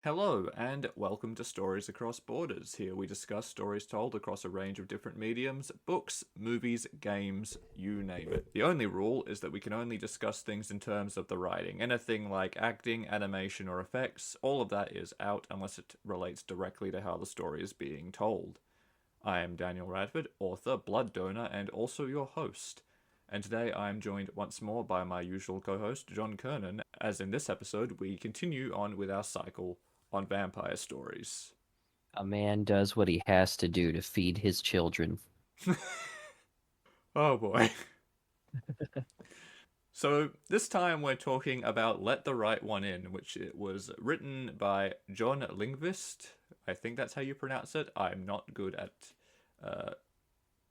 Hello, and welcome to Stories Across Borders. Here we discuss stories told across a range of different mediums books, movies, games, you name it. The only rule is that we can only discuss things in terms of the writing. Anything like acting, animation, or effects, all of that is out unless it relates directly to how the story is being told. I am Daniel Radford, author, blood donor, and also your host. And today I am joined once more by my usual co host, John Kernan, as in this episode we continue on with our cycle on vampire stories. A man does what he has to do to feed his children. Oh boy. So this time we're talking about Let the Right One In, which it was written by John Lindqvist. I think that's how you pronounce it. I'm not good at uh,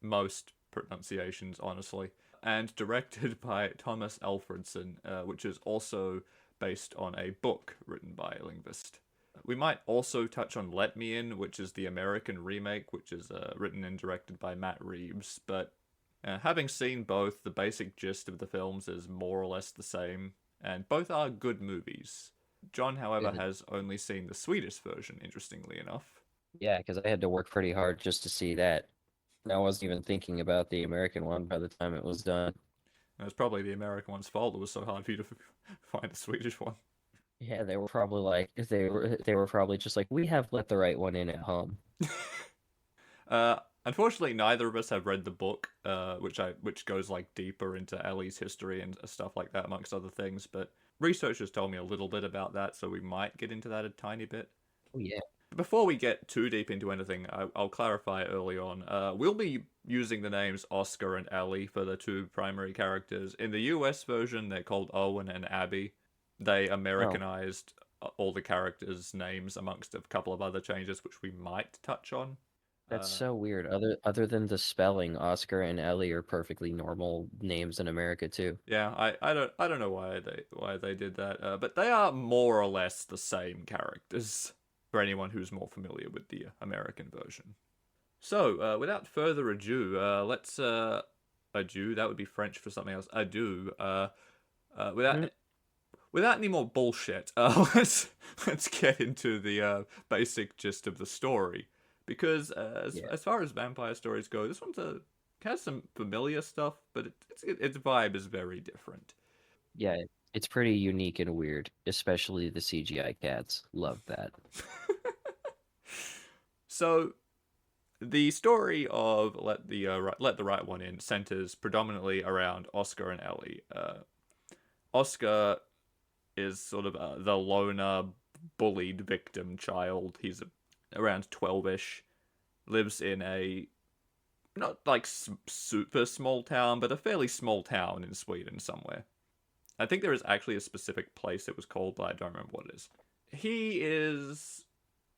most pronunciations, honestly. And directed by Tomas Alfredson, which is also based on a book written by Lindqvist. We might also touch on Let Me In, which is the American remake, which is written and directed by Matt Reeves. But having seen both, the basic gist of the films is more or less the same, and both are good movies. John, however, Good. has only seen the Swedish version, interestingly enough. Yeah, because I had to work pretty hard just to see that. And I wasn't even thinking about the American one by the time it was done. And it's probably the American one's fault it was so hard for you to find the Swedish one. Yeah, they were probably like they were probably just like we have Let the Right One In at home. Unfortunately, neither of us have read the book, which goes like deeper into Ellie's history and stuff like that, amongst other things. But researchers told me a little bit about that, so we might get into that a tiny bit. Oh yeah. Before we get too deep into anything, I'll clarify early on. We'll be using the names Oscar and Ellie for the two primary characters. In the US version, they're called Owen and Abby. They Oh, Americanized all the characters' names amongst a couple of other changes, which we might touch on. that's Uh, so weird. Other than the spelling, Oscar and Ellie are perfectly normal names in America too. yeah, I don't know why they did that, but they are more or less the same characters for anyone who's more familiar with the American version. So, without further ado, let's adieu. That would be French for something else. Adieu. Without Mhm. without any more bullshit, let's get into the basic gist of the story. Because Yeah. as far as vampire stories go, this one's has some familiar stuff, but its vibe is very different. Yeah, it's pretty unique and weird, especially the CGI cats. Love that. So the story of Let the Right One In centers predominantly around Oscar and Ellie. Oscar is sort of the loner, bullied victim child. He's around 12ish, lives in a not like super small town, but a fairly small town in Sweden somewhere. I think there is actually a specific place it was called, but I don't remember what it is. He is,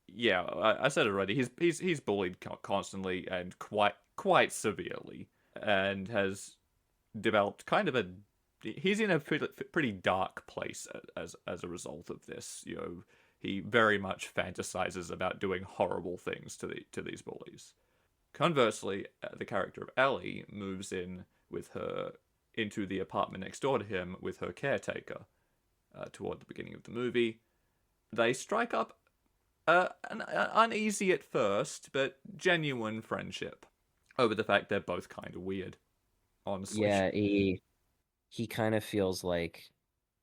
yeah, I said it already. He's bullied constantly and quite severely, and has developed kind of a. He's in a pretty dark place as a result of this. You know, he very much fantasizes about doing horrible things to these bullies. Conversely, the character of Ellie moves in with her into the apartment next door to him with her caretaker toward the beginning of the movie. They strike up an uneasy at first, but genuine friendship over the fact they're both kind of weird, honestly. Yeah, he kind of feels like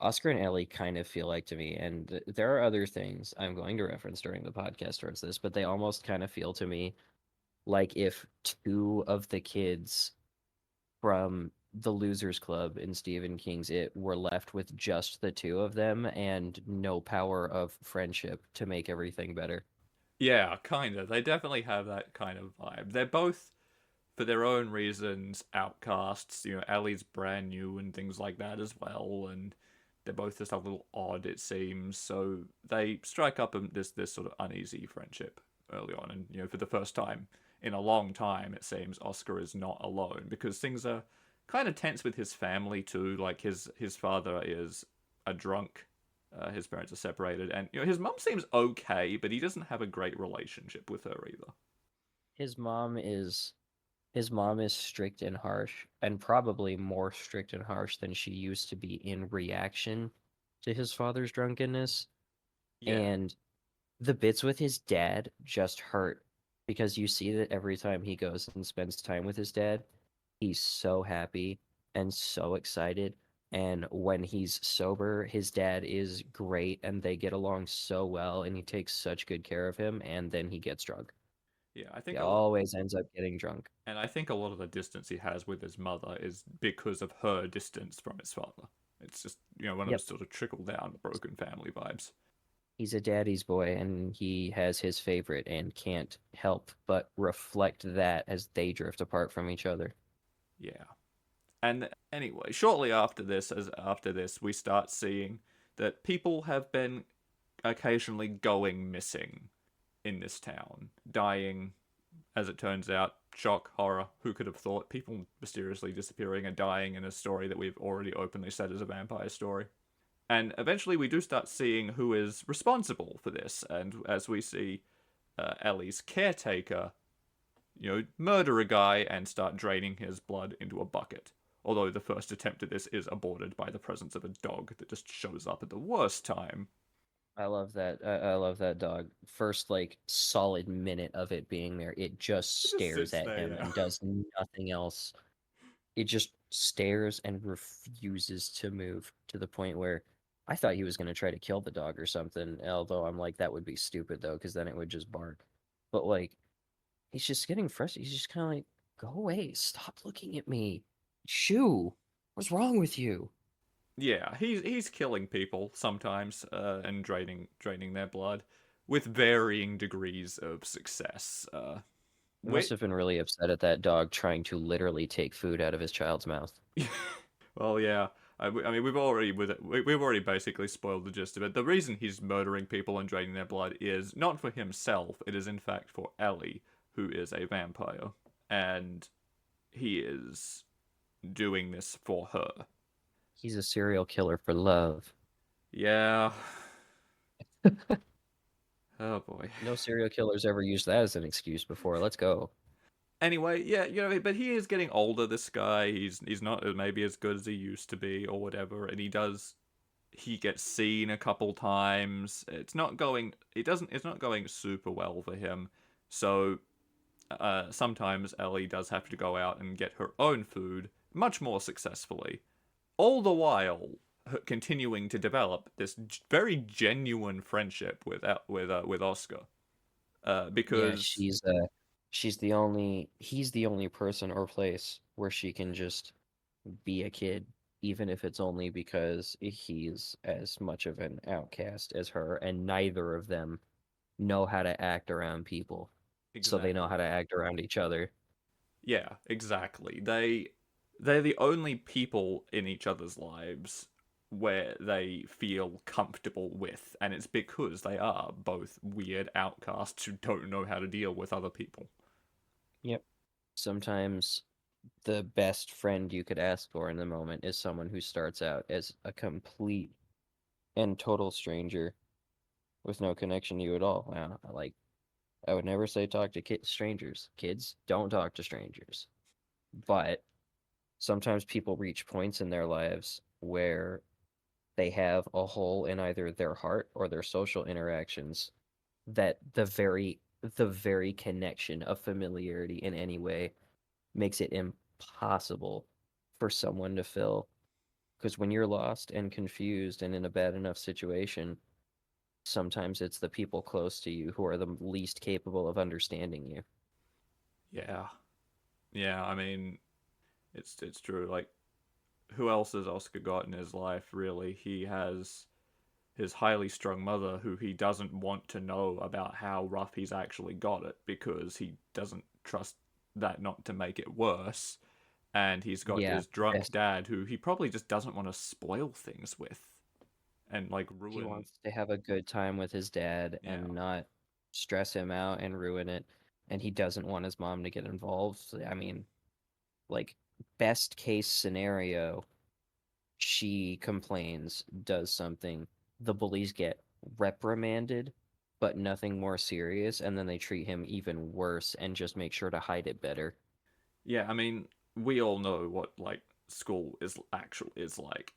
Oscar and Ellie kind of feel like to me, and there are other things I'm going to reference during the podcast towards this, but they almost kind of feel to me like if two of the kids from the Losers Club in Stephen King's It were left with just the two of them and no power of friendship to make everything better. Yeah, kind of. They definitely have that kind of vibe. They're both, for their own reasons, outcasts. You know, Ellie's brand new and things like that as well, and they're both just a little odd, it seems. So they strike up this sort of uneasy friendship early on, and you know, for the first time in a long time, it seems Oscar is not alone because things are kind of tense with his family too. Like his father is a drunk. His parents are separated, and you know his mum seems okay, but he doesn't have a great relationship with her either. His mom is his mom is strict and harsh, and probably more strict and harsh than she used to be in reaction to his father's drunkenness. Yeah, And The bits with his dad just hurt because you see that every time he goes and spends time with his dad, he's so happy and so excited. And when he's sober, his dad is great and they get along so well and he takes such good care of him. And then he gets drunk. Yeah, I He think a lot, always ends up getting drunk. and I think a lot of the distance he has with his mother is because of her distance from his father. It's just, one of Yep. those sort of trickle down broken family vibes. He's a daddy's boy and he has his favorite and can't help but reflect that as they drift apart from each other. Yeah. And anyway, shortly after this, we start seeing that people have been occasionally going missing in this town, dying. As it turns out, shock, horror. Who could have thought people mysteriously disappearing and dying in a story that we've already openly said is a vampire story? And eventually, we do start seeing who is responsible for this. And as we see Ellie's caretaker, murder a guy and start draining his blood into a bucket. Although the first attempt at this is aborted by the presence of a dog that just shows up at the worst time. I love that. I love that dog. First, like, solid minute of it being there, it just It just stares sits at there, him yeah. and does nothing else. It just stares and refuses to move to the point where I thought he was going to try to kill the dog or something. Although I'm like, that would be stupid though, because then it would just bark. But like, he's just getting frustrated. He's just kind of like, go away. Stop looking at me. Shoo. What's wrong with you? Yeah, he's killing people sometimes and draining their blood with varying degrees of success. He must Wit have been really upset at that dog trying to literally take food out of his child's mouth. Well, yeah. I mean, we've already basically spoiled the gist of it. The reason he's murdering people and draining their blood is not for himself. It is in fact for Ellie, who is a vampire, and he is doing this for her. He's a serial killer for love. Yeah. Oh boy. No serial killers ever used that as an excuse before. Let's go. Anyway, yeah, but he is getting older. This guy, he's not maybe as good as he used to be, or whatever. And he gets seen a couple times. It's not going. It doesn't. It's not going super well for him. So sometimes Ellie does have to go out and get her own food, much more successfully. All the while continuing to develop this very genuine friendship with Oscar. Yeah, Because she's the only he's the only person or place where she can just be a kid, even if it's only because he's as much of an outcast as her, and neither of them know how to act around people. So they know how exactly. to act around each other. Yeah, exactly. They're the only people in each other's lives where they feel comfortable with, and it's because they are both weird outcasts who don't know how to deal with other people. Yep. Sometimes the best friend you could ask for in the moment is someone who starts out as a complete and total stranger with no connection to you at all. Wow, I would never say talk to strangers. Kids, don't talk to strangers. But sometimes people reach points in their lives where they have a hole in either their heart or their social interactions that the very connection of familiarity in any way makes it impossible for someone to fill. Because when you're lost and confused and in a bad enough situation, sometimes it's the people close to you who are the least capable of understanding you. Yeah, yeah. I mean, it's true. Like, who else has Oscar got in his life? Really, he has his highly strung mother, who he doesn't want to know about how rough he's actually got it because he doesn't trust that not to make it worse. And he's got Yeah, his drunk best. dad, who he probably just doesn't want to spoil things with and like He ruin. wants to have a good time with his dad Yeah, and not stress him out and ruin it. And he doesn't want his mom to get involved. I mean, like, best case scenario, she complains, does something, the bullies get reprimanded, but nothing more serious, and then they treat him even worse and just make sure to hide it better. yeah. I mean, we all know what like school is like,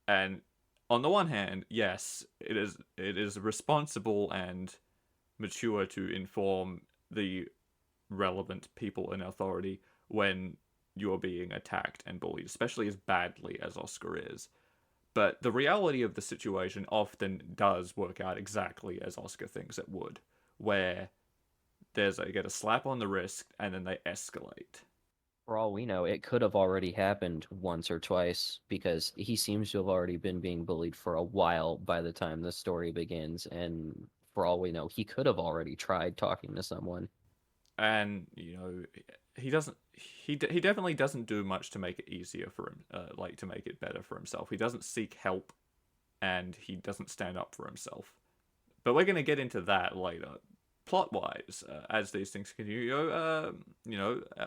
and on the one hand, yes, it is responsible and mature to inform the relevant people in authority when you're being attacked and bullied, especially as badly as Oscar is. But the reality of the situation often does work out exactly as Oscar thinks it would, where they get a slap on the wrist and then they escalate. For all we know, it could have already happened once or twice because he seems to have already been being bullied for a while by the time the story begins. And for all we know, he could have already tried talking to someone. And he doesn't. He definitely doesn't do much to make it easier for him, like to make it better for himself. He doesn't seek help, and he doesn't stand up for himself. But we're gonna get into that later. Plot wise, as these things continue,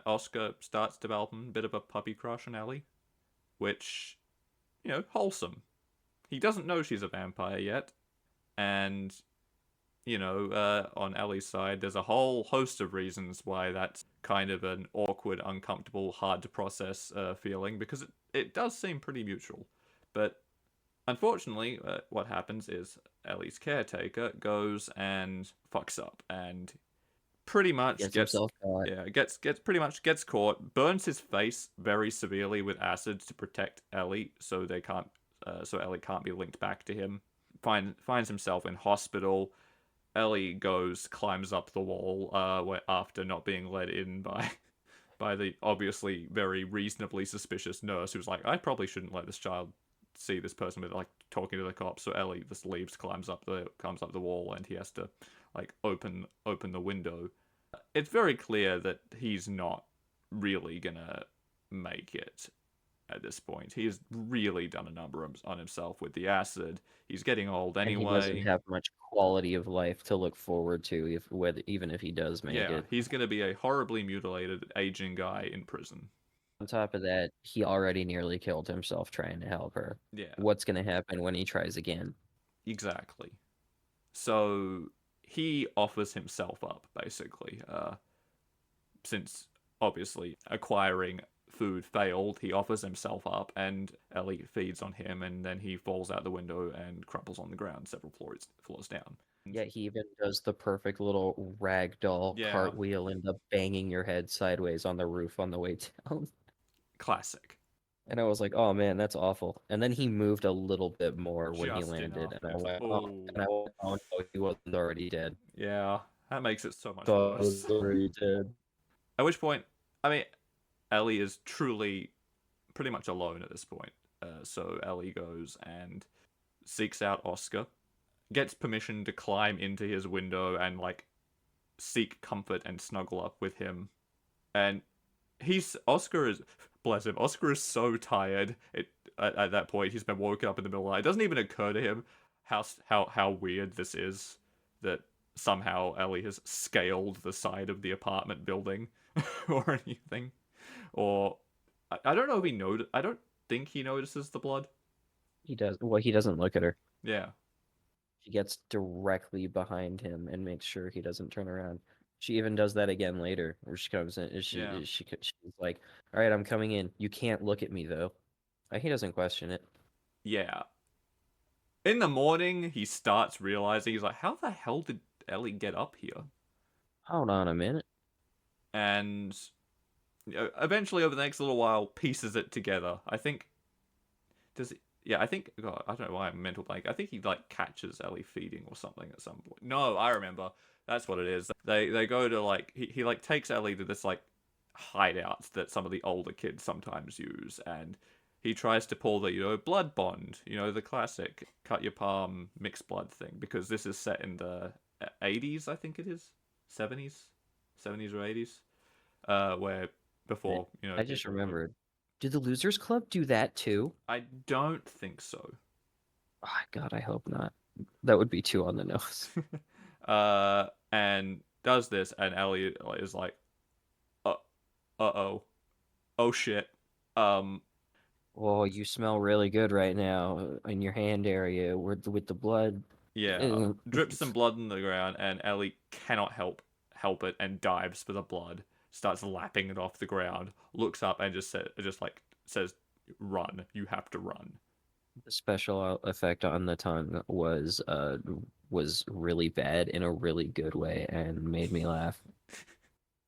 Oscar starts developing a bit of a puppy crush on Ellie, which, wholesome. He doesn't know she's a vampire yet, and on Ellie's side, there's a whole host of reasons why that's kind of an awkward, uncomfortable, hard to process feeling because it does seem pretty mutual. But unfortunately, what happens is Ellie's caretaker goes and fucks up and pretty much Gets gets himself caught. yeah gets pretty much gets caught, burns his face very severely with acid to protect Ellie, so they can't so Ellie can't be linked back to him. Finds himself in hospital. Ellie climbs up the wall, after not being let in by by the obviously very reasonably suspicious nurse, who's like, I probably shouldn't let this child see this person with like talking to the cops. So Ellie just leaves, comes up the wall, and he has to like open the window. It's very clear that he's not really gonna make it at this point. He's really done a number on himself with the acid. He's getting old And he doesn't anyway. have much quality of life to look forward to, even if he does make Yeah, it. he's gonna be a horribly mutilated, aging guy in prison. On top of that, he already nearly killed himself trying to help her. Yeah, What's going to happen when he tries again? exactly. So he offers himself up, basically. Since obviously acquiring food failed, he offers himself up, and Ellie feeds on him, and then he falls out the window and crumples on the ground several floors down. Yeah, he even does the perfect little ragdoll Yeah, cartwheel and the banging your head sideways on the roof on the way down. classic. And I was like, oh man, that's awful. And then he moved a little bit more when he Just landed, enough. and I went, oh, Oh, oh no, he wasn't already dead. yeah. That makes it so much Thought I worse. was already dead. At which point, I mean, Ellie is truly pretty much alone at this point. So Ellie goes and seeks out Oscar, gets permission to climb into his window and like seek comfort and snuggle up with him. And Oscar is bless him. Oscar is so tired. At that point he's been woken up in the middle of the night. It doesn't even occur to him how weird this is that somehow Ellie has scaled the side of the apartment building or anything. Or I don't know if he noticed. I don't think he notices the blood. He does. Well, he doesn't look at her. Yeah, She gets directly behind him and makes sure he doesn't turn around. She even does that again later, where she comes in. yeah, She's like, "All right, I'm coming in. You can't look at me though." He doesn't question it. yeah. In the morning, he starts realizing he's like, "How the hell did Ellie get up here?" Hold on a minute. And eventually, over the next little while, pieces it together. I think does it? Yeah, I think. God, I don't know why I'm mental blank. I think he like catches Ellie feeding or something at some point. No, I remember. That's what it is. They go to like he like takes Ellie to this like hideout that some of the older kids sometimes use, and he tries to pull the blood bond, the classic cut your palm mixed blood thing, because this is set in the 80s, I think it is 70s or 80s, where I before I just people were. remembered. Did the Losers Club do that too? I don't think so. Oh, God, I hope not. That would be too on the nose. And does this, and Ellie is like, uh oh, oh shit. um Oh, you smell really good right now in your hand area with the blood. Yeah, drips some blood on the ground, and Ellie cannot help it, and dives for the blood. Starts lapping it off the ground. Looks up and says, "Run! You have to run." The special effect on the tongue was was really bad in a really good way and made me laugh.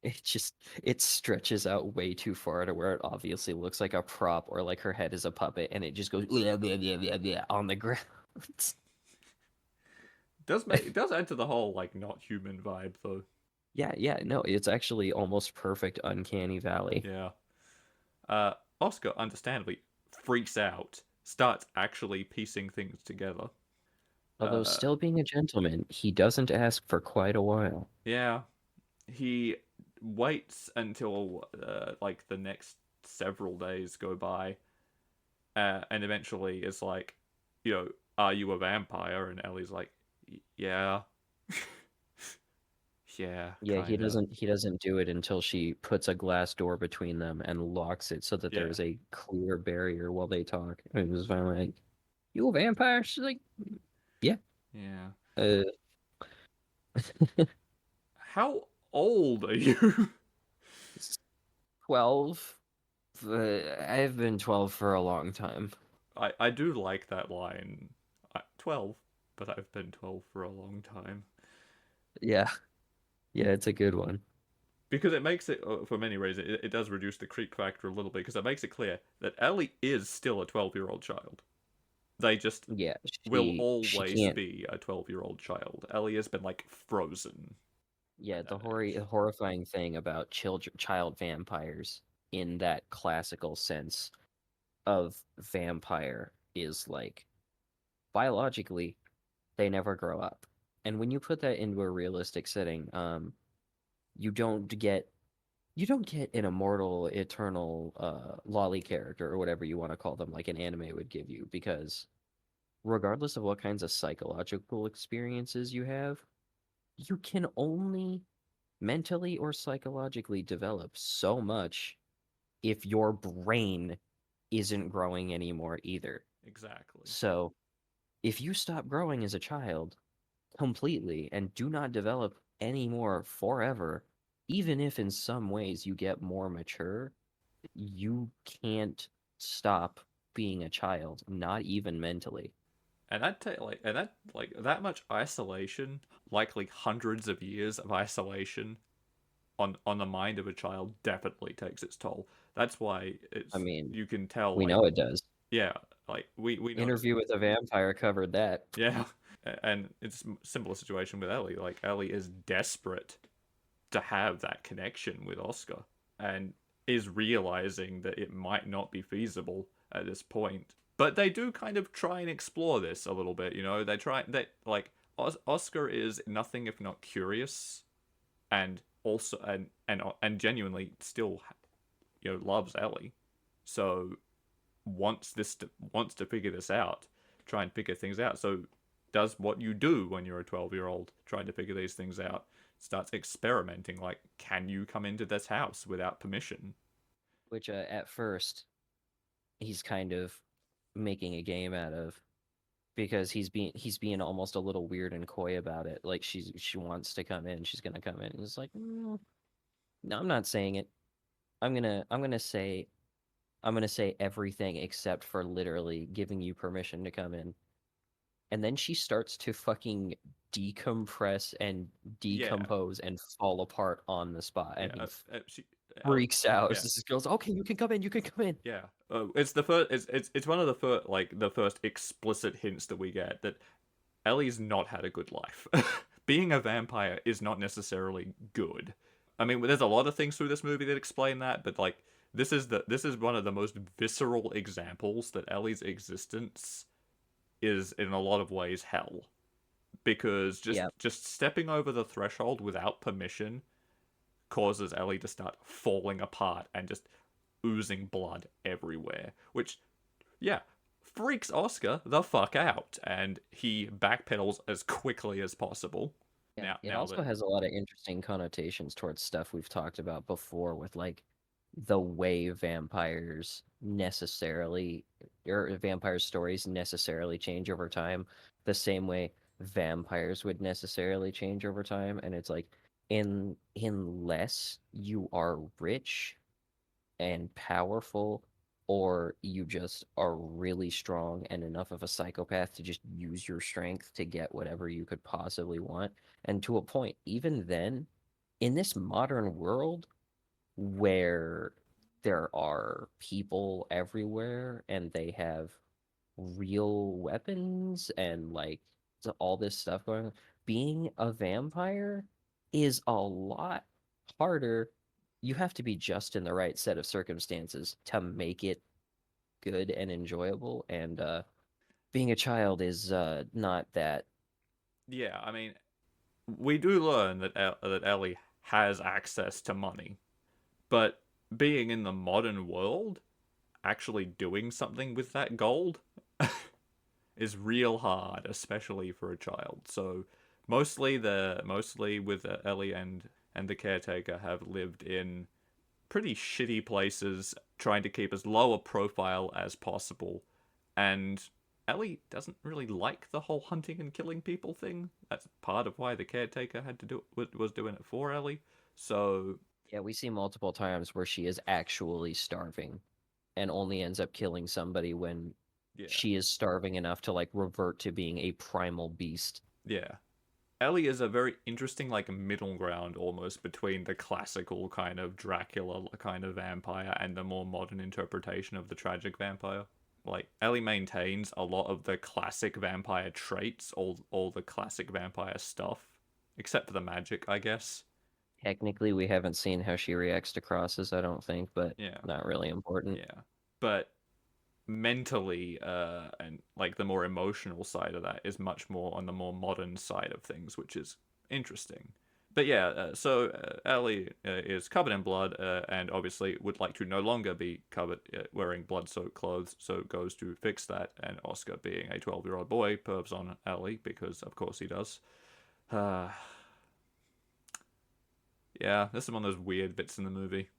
It just it stretches out way too far to where it obviously looks like a prop or like her head is a puppet and it just goes blah, blah, blah, blah, blah, on the ground. It does add to the whole like not human vibe though. Yeah, yeah, no, it's actually almost perfect uncanny valley. Yeah. Uh, Oscar understandably freaks out, starts actually piecing things together. Although Uh, still being a gentleman, he doesn't ask for quite a while. yeah, he waits until like the next several days go by, and eventually is like, you know, are you a vampire? And Ellie's like, yeah, yeah, Yeah, kinda, he doesn't do it until she puts a glass door between them and locks it so that yeah, there's a clear barrier while they talk. And it was finally like, "You a vampire?" She's like, "Yeah." yeah. Uh, How old are you? 12. I've been 12 for a long time. I do like that line. 12, but I've been 12 for a long time. Yeah. Yeah, it's a good one. Because it makes it, for many reasons, it does reduce the creep factor a little bit, because it makes it clear that Ellie is still a 12-year-old child. They just Yeah, will she always can't. be a 12-year-old child. Ellie has been, like, frozen. Yeah, Uh, the horrifying thing about child vampires in that classical sense of vampire is like biologically they never grow up. And when you put that into a realistic setting, you don't get you don't get an immortal, eternal lolly character or whatever you want to call them, like an anime would give you, because regardless of what kinds of psychological experiences you have, you can only mentally or psychologically develop so much if your brain isn't growing anymore either. exactly. So if you stop growing as a child completely and do not develop anymore forever, even if in some ways you get more mature, you can't stop being a child, not even mentally. That much isolation, likely hundreds of years of isolation on the mind of a child definitely takes its toll. That's why I it's mean, you can tell we like know it does. yeah, like we noticed Interview with a Vampire covered that. yeah, and it's a similar situation with Ellie. Like Ellie is desperate to have that connection with Oscar and is realizing that it might not be feasible at this point. But they do kind of try and explore this a little bit, you know. They like Oscar is nothing if not curious and also and genuinely still loves Ellie. So wants to figure this out, try and figure things out. So does what you do when you're a 12-year-old trying to figure these things out. Starts experimenting, like, can you come into this house without permission? Which at first he's kind of making a game out of, because he's being almost a little weird and coy about it. Like she wants to come in, she's gonna come in, and it's like, no, I'm not saying it. I'm gonna say everything except for literally giving you permission to come in. And then she starts to fucking decompress and Yeah, decompose and fall apart on the spot, yeah. and he She, freaks out. yeah, This goes, okay, you can come in, you can come in. yeah. It's the first. It's one of the first the first explicit hints that we get that Ellie's not had a good life. Being a vampire is not necessarily good. I mean, there's a lot of things through this movie that explain that, but like this is one of the most visceral examples that Ellie's existence is in a lot of ways hell. Because Yeah, just stepping over the threshold without permission causes Ellie to start falling apart and just oozing blood everywhere, which yeah, freaks Oscar the fuck out, and he backpedals as quickly as possible. yeah. It Now also that has a lot of interesting connotations towards stuff we've talked about before, with like the way vampires necessarily, or vampire stories necessarily change over time, the same way vampires would necessarily change over time. And it's like, unless you are rich and powerful or you just are really strong and enough of a psychopath to just use your strength to get whatever you could possibly want. And to a point, even then, in this modern world where there are people everywhere and they have real weapons and like all this stuff going on, being a vampire is a lot harder. You have to be just in the right set of circumstances to make it good and enjoyable. And being a child is not that. Yeah, I mean, we do learn that that Ellie has access to money, but being in the modern world, actually doing something with that gold is real hard, especially for a child. So mostly with Ellie and the caretaker have lived in pretty shitty places, trying to keep as low a profile as possible. And Ellie doesn't really like the whole hunting and killing people thing. That's part of why the caretaker had to do was doing it for Ellie. So Yeah, we see multiple times where she is actually starving and only ends up killing somebody when yeah, she is starving enough to like revert to being a primal beast. yeah. Ellie is a very interesting like middle ground almost between the classical kind of Dracula kind of vampire and the more modern interpretation of the tragic vampire. Like Ellie maintains a lot of the classic vampire traits, all the classic vampire stuff, except for the magic, I guess. Technically, we haven't seen how she reacts to crosses, I don't think, but Yeah, not really important. yeah. But mentally, and like the more emotional side of that is much more on the more modern side of things, which is interesting. But yeah, Ellie is covered in blood, and obviously would like to no longer be covered wearing blood-soaked clothes, so goes to fix that. And Oscar, being a 12-year-old boy, pervs on Ellie because, of course, he does. Uh, yeah, this is one of those weird bits in the movie.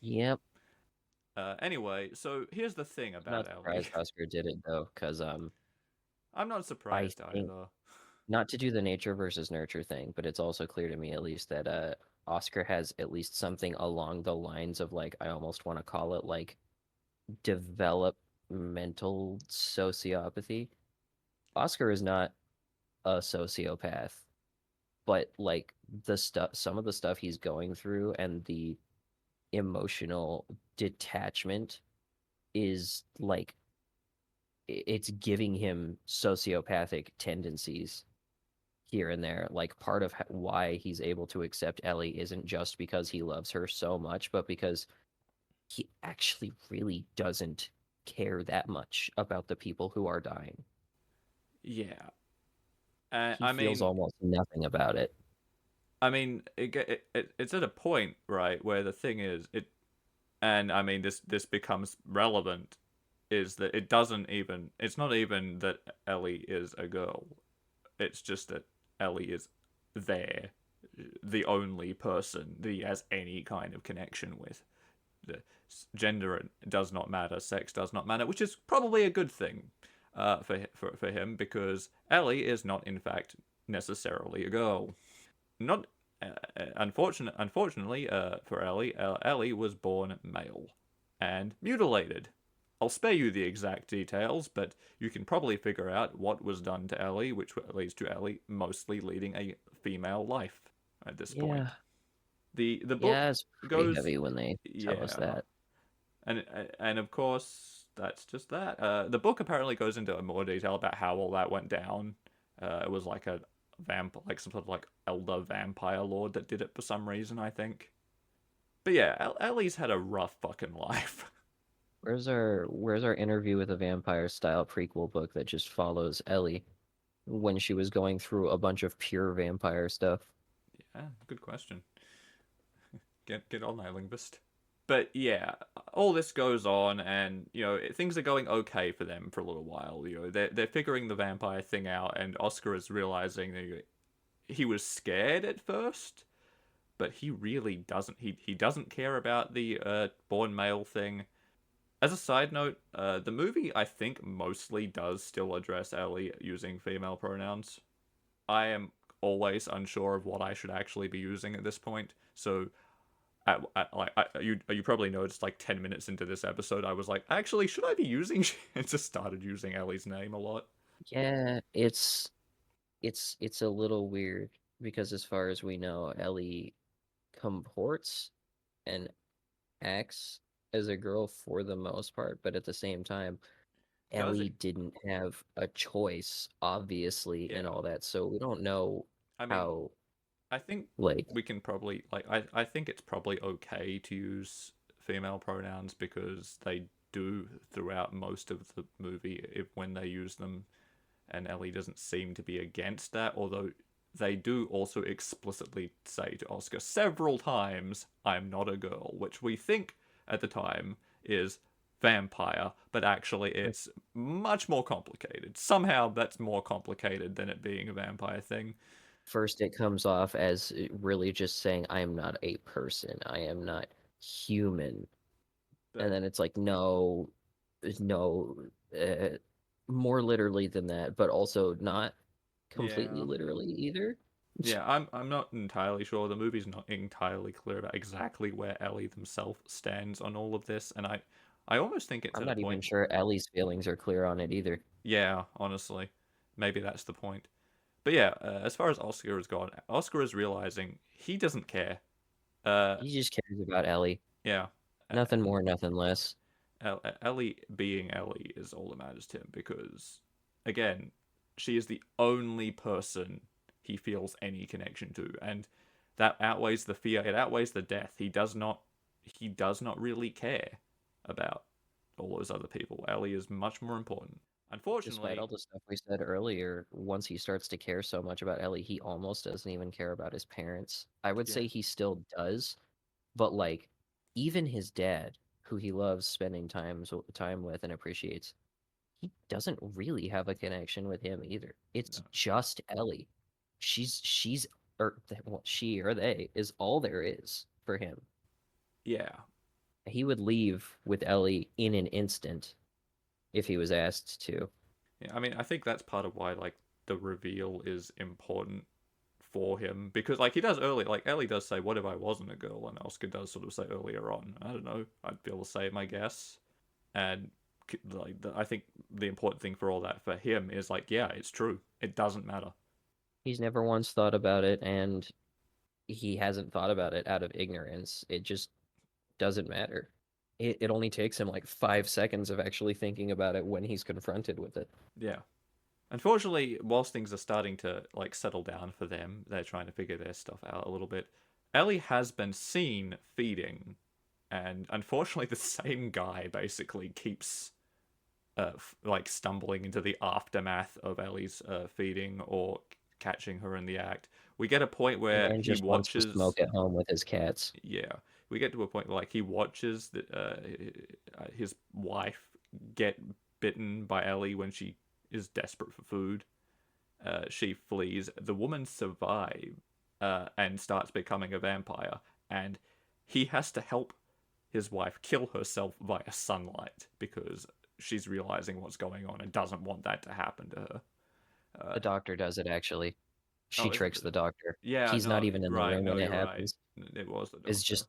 Yep. Anyway, so here's the thing I'm not about Ellie. surprised Oscar did it though, because I'm not I surprised think either. not to do the nature versus nurture thing, but it's also clear to me at least that Oscar has at least something along the lines of like I almost want to call it like developmental sociopathy. Oscar is not a sociopath, but like the stuff, some of the stuff he's going through and the emotional detachment is like it's giving him sociopathic tendencies here and there. Like part of why he's able to accept Ellie isn't just because he loves her so much, but because he actually really doesn't care that much about the people who are dying. Yeah, He feels almost nothing about it. I mean, it's at a point, right, where the thing is, and I mean, this becomes relevant, is that it's not even that Ellie is a girl. It's just that Ellie is there, the only person that he has any kind of connection with. The gender does not matter, sex does not matter, which is probably a good thing for him because Ellie is not, in fact, necessarily a girl. Not unfortunately for Ellie, Ellie was born male and mutilated. I'll spare you the exact details, but you can probably figure out what was done to Ellie, which leads to Ellie mostly leading a female life at this Yeah. point. The book Yeah, it's pretty goes, heavy when they tell us yeah, that. and of course that's just that. The book apparently goes into more detail about how all that went down. It was like a like some sort of like elder vampire lord that did it for some reason, I think. But yeah, Ellie's had a rough fucking life. Where's our interview with a vampire style prequel book that just follows Ellie when she was going through a bunch of pure vampire stuff? Yeah, good question. Get on there, Lindqvist. But yeah, all this goes on, and things are going okay for them for a little while. They're figuring the vampire thing out, and Oscar is realizing that he was scared at first, but he really doesn't. He doesn't care about the born male thing. As a side note, the movie I think mostly does still address Ellie using female pronouns. I am always unsure of what I should actually be using at this point, so you probably noticed like 10 minutes into this episode, I was like, actually, should I be using? And just started using Ellie's name a lot. Yeah, it's a little weird because as far as we know, Ellie comports and acts as a girl for the most part, but at the same time, Does Ellie it? didn't have a choice, obviously, and Yeah. all that. So we don't know I mean, how, I think like, we can probably like I think it's probably okay to use female pronouns because they do throughout most of the movie if when they use them, and Ellie doesn't seem to be against that, although they do also explicitly say to Oscar several times, I'm not a girl, which we think at the time is vampire, but actually it's much more complicated. Somehow that's more complicated than it being a vampire thing. first it comes off as really just saying, I am not a person, I am not human. And But then it's like, no, no, uh, more literally than that, but also not completely yeah. literally either. Yeah, I'm not entirely sure. The movie's not entirely clear about exactly where Ellie themselves stands on all of this, and I almost think it's I'm at a not even point. sure Ellie's feelings are clear on it either. Yeah, honestly, maybe that's the point. But yeah, as far as Oscar has gone, Oscar is realizing he doesn't care. Uh, He just cares about Ellie. yeah, uh, Nothing more, nothing less. Ellie being Ellie is all that matters to him because, again, she is the only person he feels any connection to, and that outweighs the fear. It outweighs the death. He does not really care about all those other people. Ellie is much more important. Despite Unfortunately, all the stuff we said earlier, once he starts to care so much about Ellie, he almost doesn't even care about his parents. I would yeah, say he still does, but like even his dad, who he loves spending time with and appreciates, he doesn't really have a connection with him either. It's no, just Ellie. She's or well, she or they is all there is for him. yeah, He would leave with Ellie in an instant if he was asked to. yeah. I mean, I think that's part of why like the reveal is important for him because like he does early like Ellie does say what if I wasn't a girl, and Oscar does sort of say earlier on, I don't know, I'd feel the same, I guess. And like I think the important thing for all that for him is like yeah, it's true, it doesn't matter. He's never once thought about it, and he hasn't thought about it out of ignorance. It just doesn't matter. It only takes him like 5 seconds of actually thinking about it when he's confronted with it. Yeah, unfortunately, whilst things are starting to like settle down for them, they're trying to figure their stuff out a little bit. Ellie has been seen feeding, and unfortunately the same guy basically keeps like stumbling into the aftermath of Ellie's feeding or catching her in the act. We get a point where And he just wants to watches. smoke at home with his cats. Yeah, we get to a point where like he watches his wife get bitten by Ellie when she is desperate for food. She flees. The woman survives and starts becoming a vampire, and he has to help his wife kill herself via sunlight because she's realizing what's going on and doesn't want that to happen to her. Uh, The doctor does it actually. She oh, is it? tricks the doctor. Yeah, He's not no, even in the right. room No, when it you're right. happens. It was the It's doctor. just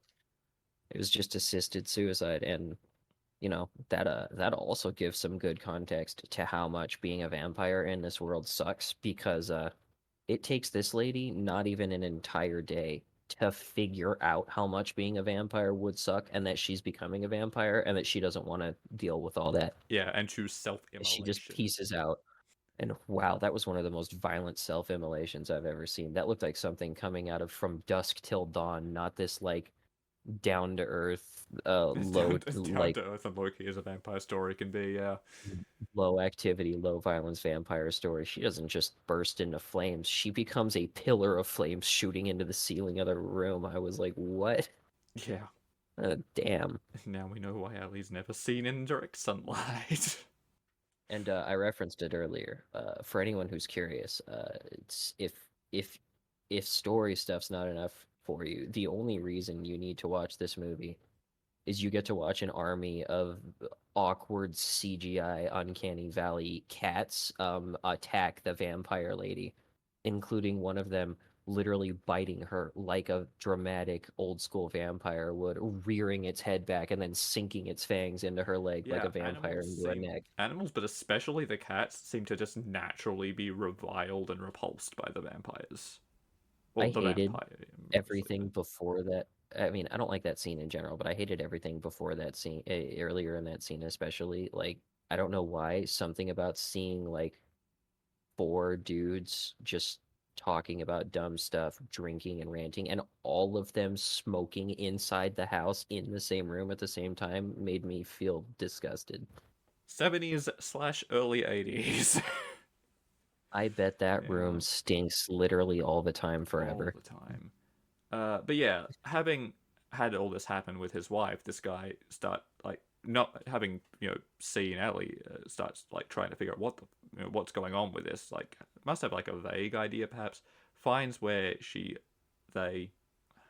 it was just assisted suicide, and that also gives some good context to how much being a vampire in this world sucks because it takes this lady not even an entire day to figure out how much being a vampire would suck and that she's becoming a vampire and that she doesn't want to deal with all that. Yeah, and choose She just self-immolation. pieces out. And wow, that was one of the most violent self-immolations I've ever seen. That looked like something coming out of From Dusk Till Dawn, not this like down to earth, It's low down like to earth and Loki as a vampire story can be. Yeah, low activity, low violence vampire story. She doesn't just burst into flames. She becomes a pillar of flames shooting into the ceiling of the room. I was like, what? yeah. Damn. Now we know why Ellie's never seen in direct sunlight. And I referenced it earlier. For anyone who's curious, it's if if story stuff's not enough for you, the only reason you need to watch this movie is you get to watch an army of awkward CGI uncanny valley cats attack the vampire lady, including one of them literally biting her like a dramatic old school vampire would, rearing its head back and then sinking its fangs into her leg like a Yeah, vampire animals into a seem neck. animals, but especially the cats seem to just naturally be reviled and repulsed by the vampires. I Or the hated vampire mostly, everything but before that. I mean, I don't like that scene in general, but I hated everything before that scene, earlier in that scene, especially. Like, I don't know why, something about seeing like four dudes just talking about dumb stuff, drinking and ranting, and all of them smoking inside the house in the same room at the same time made me feel disgusted. 70s slash early 80s. I bet that Yeah, room stinks literally all the time all forever. the time. But yeah, having had all this happen with his wife, this guy start like not having seen Ellie starts like trying to figure out what's going on with this. Like must have like a vague idea perhaps. Finds where they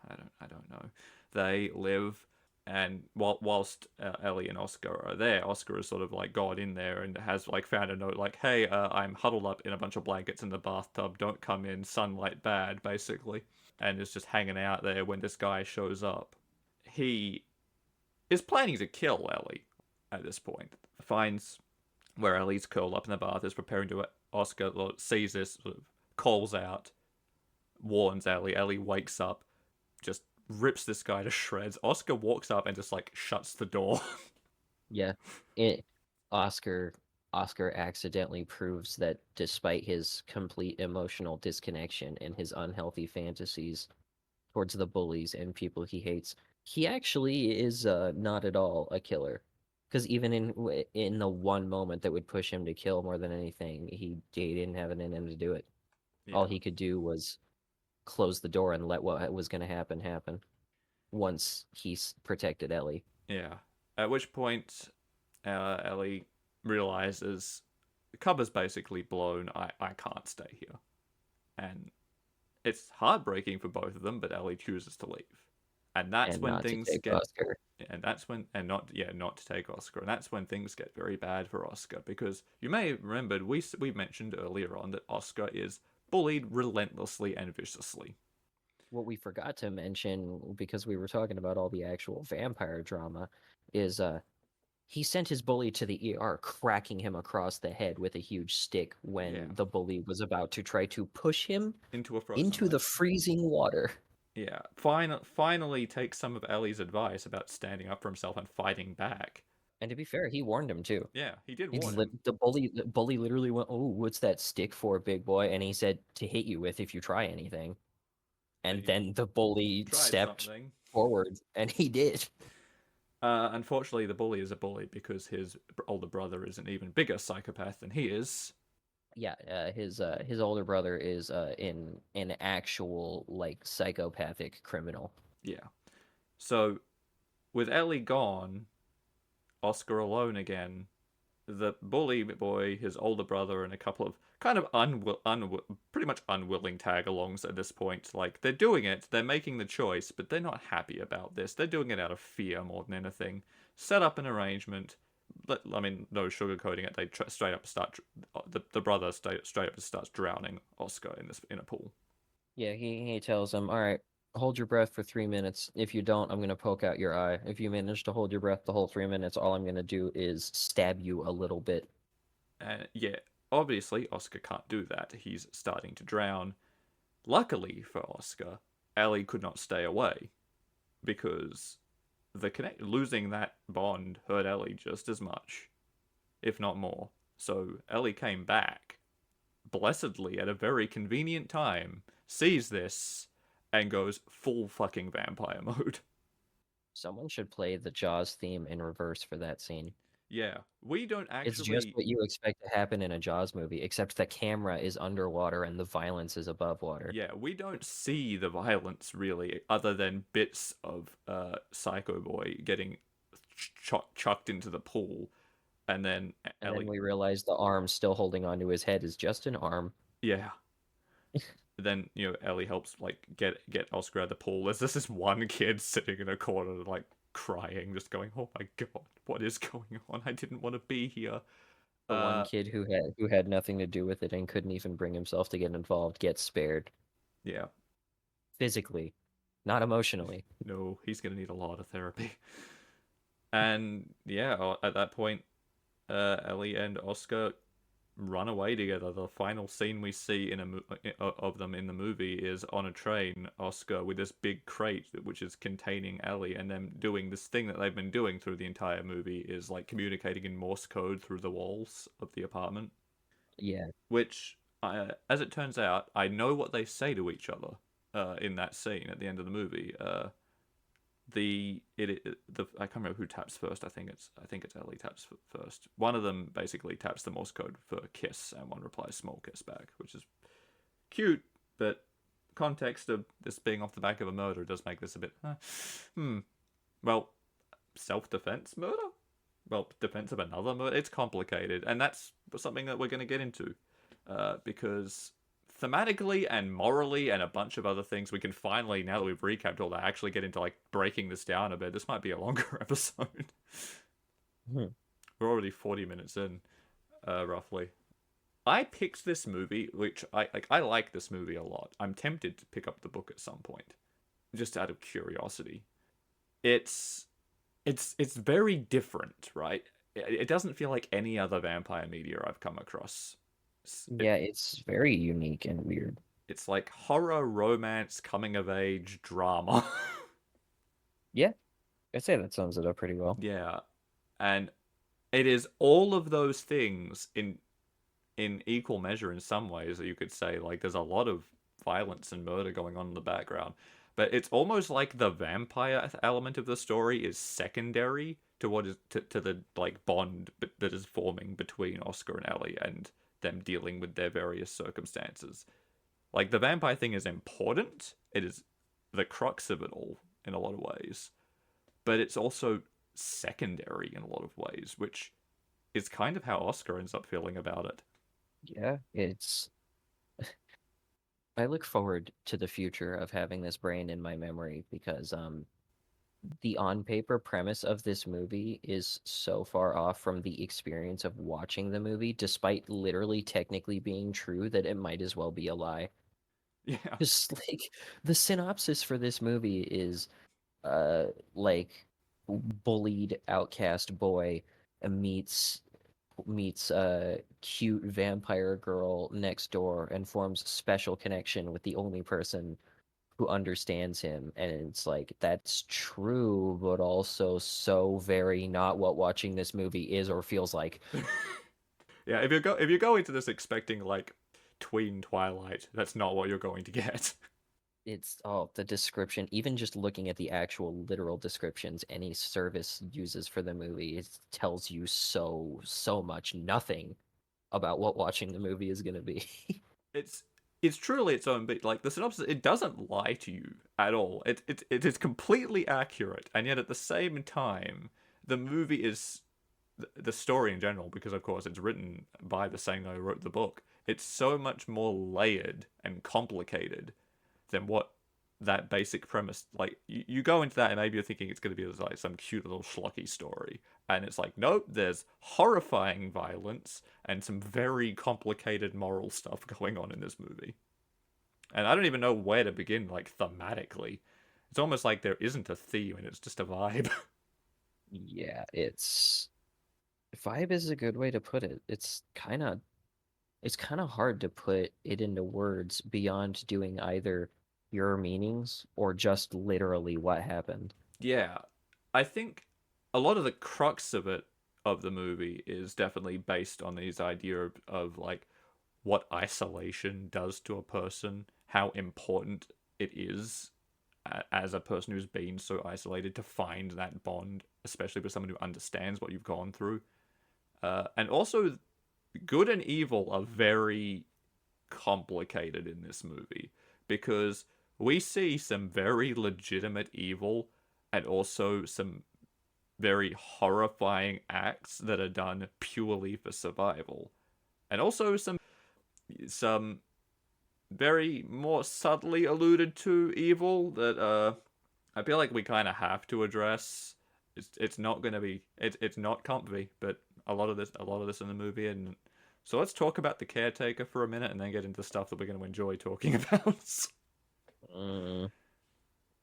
I don't know they live, and whilst Ellie and Oscar are there, Oscar has sort of like got in there and has like found a note like, "Hey, I'm huddled up in a bunch of blankets in the bathtub. Don't come in. Sunlight bad," basically, and is just hanging out there when this guy shows up. He is planning to kill Ellie at this point. Finds where Ellie's curled up in the bath, is preparing to. Oscar sees this, sort of calls out, warns Ellie. Ellie wakes up, just rips this guy to shreds. Oscar walks up and just like shuts the door. Yeah. It Oscar Oscar accidentally proves that despite his complete emotional disconnection and his unhealthy fantasies towards the bullies and people he hates, he actually is not at all a killer. Because even in the one moment that would push him to kill more than anything, he didn't have it in him to do it. All Yeah, he could do was close the door and let what was going to happen once protected Ellie. yeah. At which point, Ellie realizes the cover's basically blown. I can't stay here, and it's heartbreaking for both of them. But Ellie chooses to leave, and that's And when not to things take get. Oscar. And that's when, and not to take Oscar, and that's when things get very bad for Oscar because you may have remembered we mentioned earlier on that Oscar is bullied relentlessly and viciously. What we forgot to mention, because we were talking about all the actual vampire drama, is he sent his bully to the ER, cracking him across the head with a huge stick Yeah, when the bully was about to try to push him into a frozen into the lake. freezing water. Yeah, finally takes some of Ellie's advice about standing up for himself and fighting back. And to be fair, he warned him too. Yeah, he did warn him, The bully literally went, "Oh, what's that stick for, big boy?" And he said, "To hit you with if you try anything." and And he then the bully tried stepped something. forward, and he did. Unfortunately, the bully is a bully because his older brother is an even bigger psychopath than he is. Yeah, his older brother is in an actual like psychopathic criminal. Yeah. So with Ellie gone, Oscar alone again, the bully boy, his older brother, and a couple of kind of pretty much unwilling tag-alongs at this point. Like they're doing it, they're making the choice, but they're not happy about this. They're doing it out of fear more than anything. Set up an arrangement. I mean, no sugarcoating it. They straight up start the brother straight up starts drowning Oscar in a pool. Yeah, he tells him, "All right, hold your breath for 3 minutes. If you don't, I'm gonna poke out your eye. If you manage to hold your breath the whole 3 minutes, all I'm gonna do is stab you a little bit." And yeah, obviously Oscar can't do that. He's starting to drown. Luckily for Oscar, Ellie could not stay away because losing that bond hurt Ellie just as much, if not more. So Ellie came back, blessedly at a very convenient time, sees this, and goes full fucking vampire mode. Someone should play the Jaws theme in reverse for that scene. Yeah, we don't It's just actually. what you expect to happen in a Jaws movie, except the camera is underwater and the violence is above water. Yeah, we don't see the violence really, other than bits of Psycho Boy getting chucked into the pool, and then And then Ellie. we realize the arm still holding onto his head is just an arm. Yeah, then Ellie helps like get Oscar out of the pool. There's just this one kid sitting in a corner like crying, just going, "Oh my god, what is going on? I didn't want to be here." The one Uh, kid who had nothing to do with it and couldn't even bring himself to get involved gets spared. yeah. physically, not emotionally. No, he's gonna need a lot of therapy. And yeah, at that point, Ellie and Oscar run away together. The final scene we see of them in the movie is on a train. Oscar with this big crate which is containing Ellie, and them doing this thing that they've been doing through the entire movie is like communicating in Morse code through the walls of the apartment. Yeah, Which, as it turns out, I know what they say to each other in that scene at the end of the movie. The I can't remember who taps first. I think it's Ellie taps first. One of them basically taps the Morse code for kiss, and one replies small kiss back, which is cute, but context of this being off the back of a murder does make this a bit. Well, self-defense murder. Well, defense of another murder. It's complicated, and that's something that we're going to get into, because thematically and morally and a bunch of other things we can finally, now that we've recapped all that, actually get into like breaking this down a bit. This might be a longer episode. Mhm. We're already 40 minutes in, roughly. I picked this movie, which I like this movie a lot. I'm tempted to pick up the book at some point, just out of curiosity. It's it's very different, right? It doesn't feel like any other vampire media I've come across. It, yeah, it's very unique and weird. it's like horror, romance, coming of age, drama. Yeah, I'd say that sums it up pretty well. Yeah, and it is all of those things in equal measure in some ways. That you could say like there's a lot of violence and murder going on in the background, but it's almost like the vampire element of the story is secondary to what is to the like bond that is forming between Oscar and Ellie and them dealing with their various circumstances. Like the vampire thing is important. It is the crux of it all in a lot of ways, but it's also secondary in a lot of ways, which is kind of how Oscar ends up feeling about it. Yeah, it's I look forward to the future of having this brain in my memory because the on paper premise of this movie is so far off from the experience of watching the movie, despite literally technically being true that it might as well be a lie. Yeah. Just like the synopsis for this movie is like bullied outcast boy meets a cute vampire girl next door and forms special connection with the only person who understands him, and it's like that's true but also so very not what watching this movie is or feels like. Yeah, if you go into this expecting like tween Twilight, that's not what you're going to get. It's the description, even just looking at the actual literal descriptions any service uses for the movie, it tells you so much nothing about what watching the movie is going to be. it's it's truly its own beat. Like the synopsis, it doesn't lie to you at all. It is completely accurate, and yet at the same time, the movie is the story in general, because of course it's written by the same guy who wrote the book. It's so much more layered and complicated than what that basic premise. Like you go into that and maybe you're thinking it's going to be like some cute little schlocky story, and it's like nope, there's horrifying violence and some very complicated moral stuff going on in this movie, and I don't even know where to begin like thematically. It's almost like there isn't a theme and it's just a vibe. Yeah, it's vibe is a good way to put it. It's kind of hard to put it into words beyond doing either your meanings or just literally what happened. Yeah, I think a lot of the crux of it of the movie is definitely based on these idea of like what isolation does to a person, how important it is as a person who's been so isolated to find that bond, especially with someone who understands what you've gone through. And also, good and evil are very complicated in this movie because we see some very legitimate evil and also some very horrifying acts that are done purely for survival, and also some very more subtly alluded to evil that I feel like we kind of have to address. It's not gonna be it's not comfy, but a lot of this in the movie. And so let's talk about the caretaker for a minute, and then get into stuff that we're going to enjoy talking about. Mm,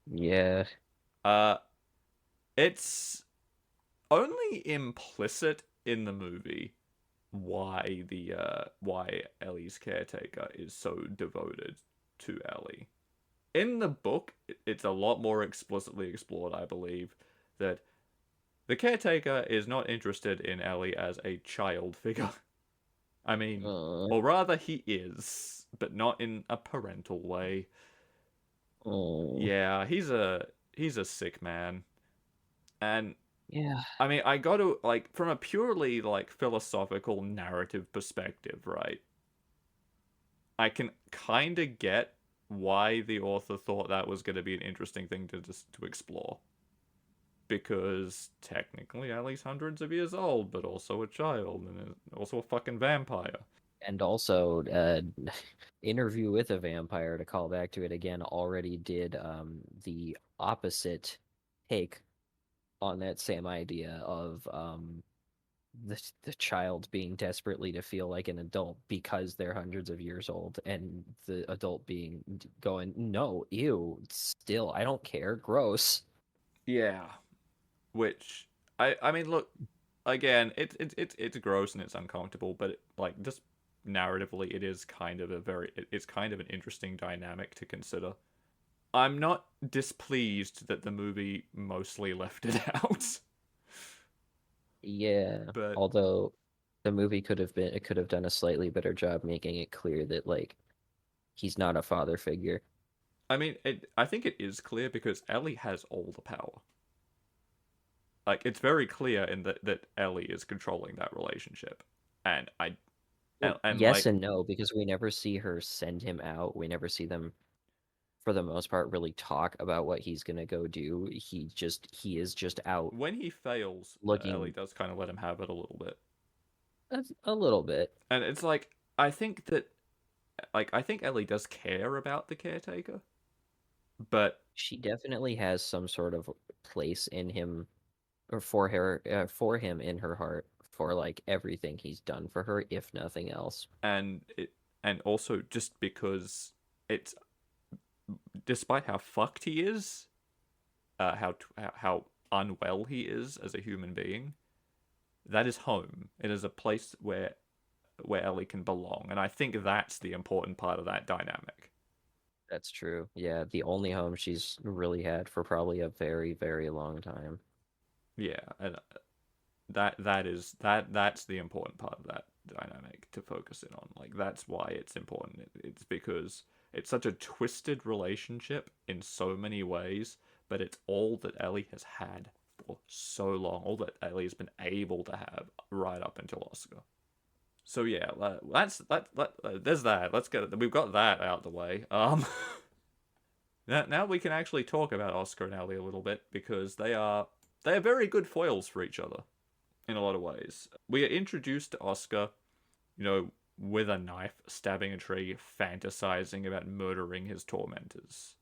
yeah. Uh, it's only implicit in the movie why Ellie's caretaker is so devoted to Ellie. In the book, it's a lot more explicitly explored, I believe, that the caretaker is not interested in Ellie as a child figure. I mean, Uh, or rather, he is, but not in a parental way. oh, Yeah, he's a sick man, and yeah. I mean, I got to like from a purely like philosophical narrative perspective, right? I can kind of get why the author thought that was going to be an interesting thing to explore because technically Ellie's hundreds of years old, but also a child and also a fucking vampire. And also, Interview with a Vampire, to call back to it again, already did the opposite take on that same idea of the child being desperately to feel like an adult because they're hundreds of years old, and the adult being going, no, ew, still, I don't care, gross. Yeah, which I mean, look, again, it's gross and it's uncomfortable, but like just narratively, it is kind of it's kind of an interesting dynamic to consider. I'm not displeased that the movie mostly left it out, Yeah, but although the movie could have done a slightly better job making it clear that like he's not a father figure. I mean, I think it is clear because Ellie has all the power. Like it's very clear in that Ellie is controlling that relationship, and I Well, and yes like and no, because we never see her send him out. We never see them, for the most part, really talk about what he's gonna go do. He is just out when he fails, Ellie looking does kind of let him have it a little bit, a little bit. and it's like I think Ellie does care about the caretaker, but She definitely has some sort of place in him, or for him in her heart, for like everything he's done for her, if nothing else. and it and also just because it's despite how fucked he is, how unwell he is as a human being, that is home. It is a place where Ellie can belong, and I think that's the important part of that dynamic. That's true. Yeah, the only home she's really had for probably a very, very long time. Yeah, and that's the important part of that dynamic to focus in on. Like that's why it's important. It's because it's such a twisted relationship in so many ways, but it's all that Ellie has had for so long, all that Ellie has been able to have right up until Oscar. So yeah, there's that. We've got that out the way. Now we can actually talk about Oscar and Ellie a little bit because they are very good foils for each other in a lot of ways. We are introduced to Oscar, you know, with a knife, stabbing a tree, fantasizing about murdering his tormentors.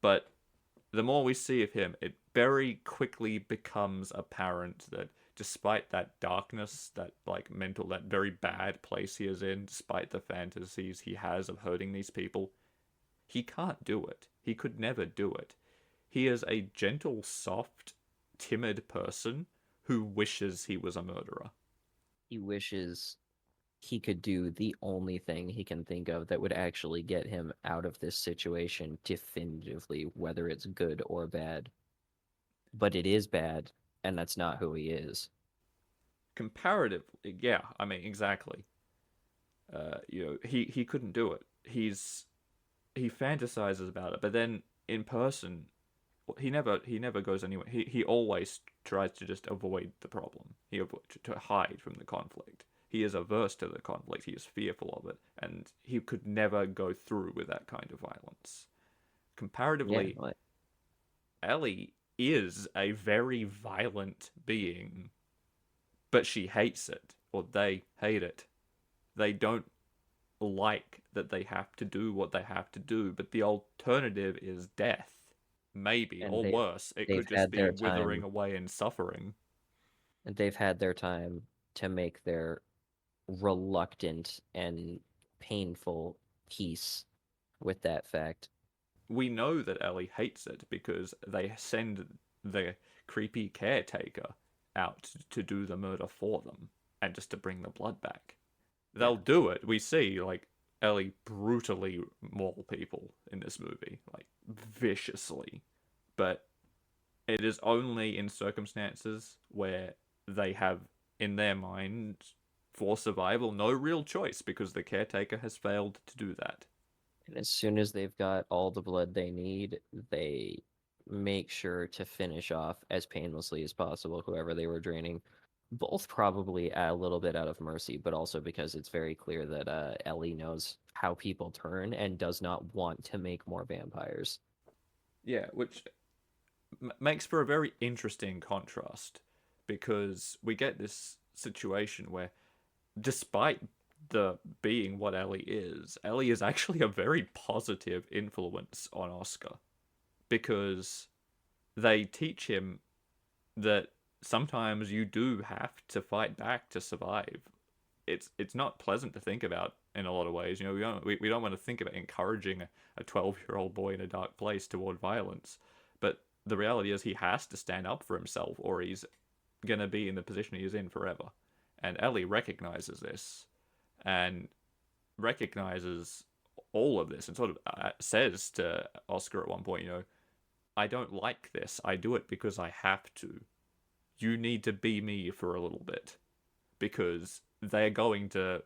But the more we see of him, it very quickly becomes apparent that despite that darkness, that very bad place he is in, despite the fantasies he has of hurting these people, he can't do it. He could never do it. He is a gentle, soft, timid person who wishes he was a murderer. He wishes he could do the only thing he can think of that would actually get him out of this situation definitively, whether it's good or bad. But it is bad, and that's not who he is. Comparatively, yeah, I mean, exactly. He couldn't do it. He fantasizes about it, but then in person, he never goes anywhere. He always tries to just avoid the problem. To hide from the conflict. He is averse to the conflict. He is fearful of it, and he could never go through with that kind of violence. Yeah, Comparatively, like, Ellie is a very violent being, but she hates it, or they hate it. They don't like that they have to do what they have to do, but the alternative is death. Maybe, and or worse, it they've could just had be their withering time, away in suffering. and they've had their time to make their reluctant and painful peace with that fact. we know that Ellie hates it because they send the creepy caretaker out to do the murder for them and just to bring the blood back. They'll Yeah. do it. We see like Ellie brutally maul people in this movie, like viciously, but it is only in circumstances where they have in their mind for survival no real choice because the caretaker has failed to do that. And as soon as they've got all the blood they need, they make sure to finish off as painlessly as possible whoever they were draining. Both probably a little bit out of mercy, but also because it's very clear that Ellie knows how people turn and does not want to make more vampires. Yeah, which makes for a very interesting contrast because we get this situation where, despite the being what Ellie is actually a very positive influence on Oscar because they teach him that sometimes you do have to fight back to survive. It's not pleasant to think about in a lot of ways. You know, we don't want to think about encouraging a 12-year-old boy in a dark place toward violence, but the reality is he has to stand up for himself or he's gonna be in the position he is in forever. And Ellie recognizes this and recognizes all of this and sort of says to Oscar at one point, you know, I don't like this. I do it because I have to. You need to be me for a little bit because they're going to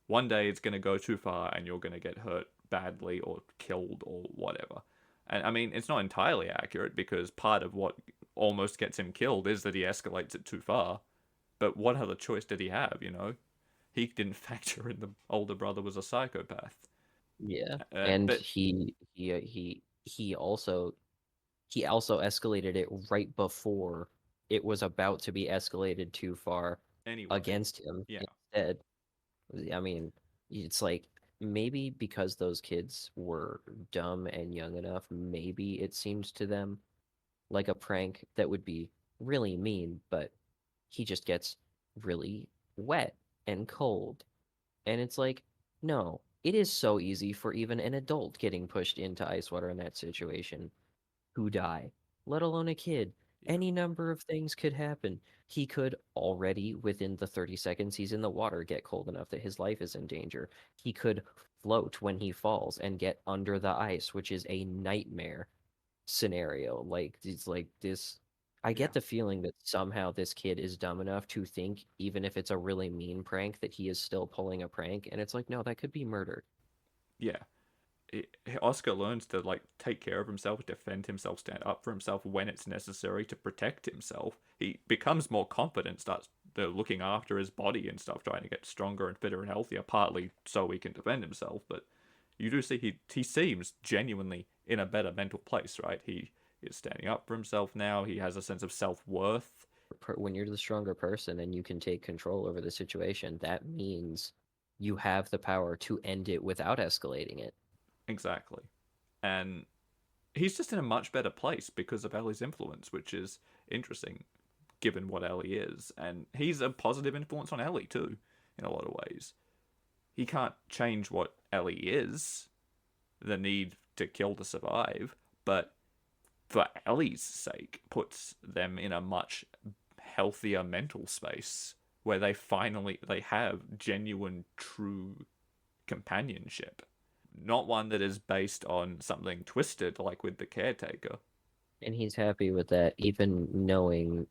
one day it's going to go too far and you're going to get hurt badly or killed or whatever. And I mean, it's not entirely accurate because part of what almost gets him killed is that he escalates it too far. But what other choice did he have, you know? He didn't factor in the older brother was a psychopath. Yeah, and But he also escalated it right before it was about to be escalated too far anyway, against him yeah, instead. I mean, it's like maybe because those kids were dumb and young enough, maybe it seemed to them like a prank that would be really mean, but he just gets really wet and cold. And it's like, no, it is so easy for even an adult getting pushed into ice water in that situation who die, let alone a kid. yeah, Any number of things could happen. He could already, within the 30 seconds he's in the water, get cold enough that his life is in danger. He could float when he falls and get under the ice, which is a nightmare scenario. Like, it's like this. I yeah, get the feeling that somehow this kid is dumb enough to think, even if it's a really mean prank, that he is still pulling a prank. And it's like, no, that could be murder. yeah. Oscar learns to like take care of himself, defend himself, stand up for himself when it's necessary to protect himself. He becomes more confident, starts looking after his body and stuff, trying to get stronger and fitter and healthier, partly so he can defend himself. But you do see he seems genuinely in a better mental place, right? He is standing up for himself now. He has a sense of self worth. When you're the stronger person and you can take control over the situation, that means you have the power to end it without escalating it. Exactly, and he's just in a much better place because of Ellie's influence, which is interesting given what Ellie is. And he's a positive influence on Ellie too, in a lot of ways. He can't change what Ellie is, the need to kill to survive, but for Ellie's sake, puts them in a much healthier mental space where they have genuine, true companionship. Not one that is based on something twisted like with the caretaker. And he's happy with that, even knowing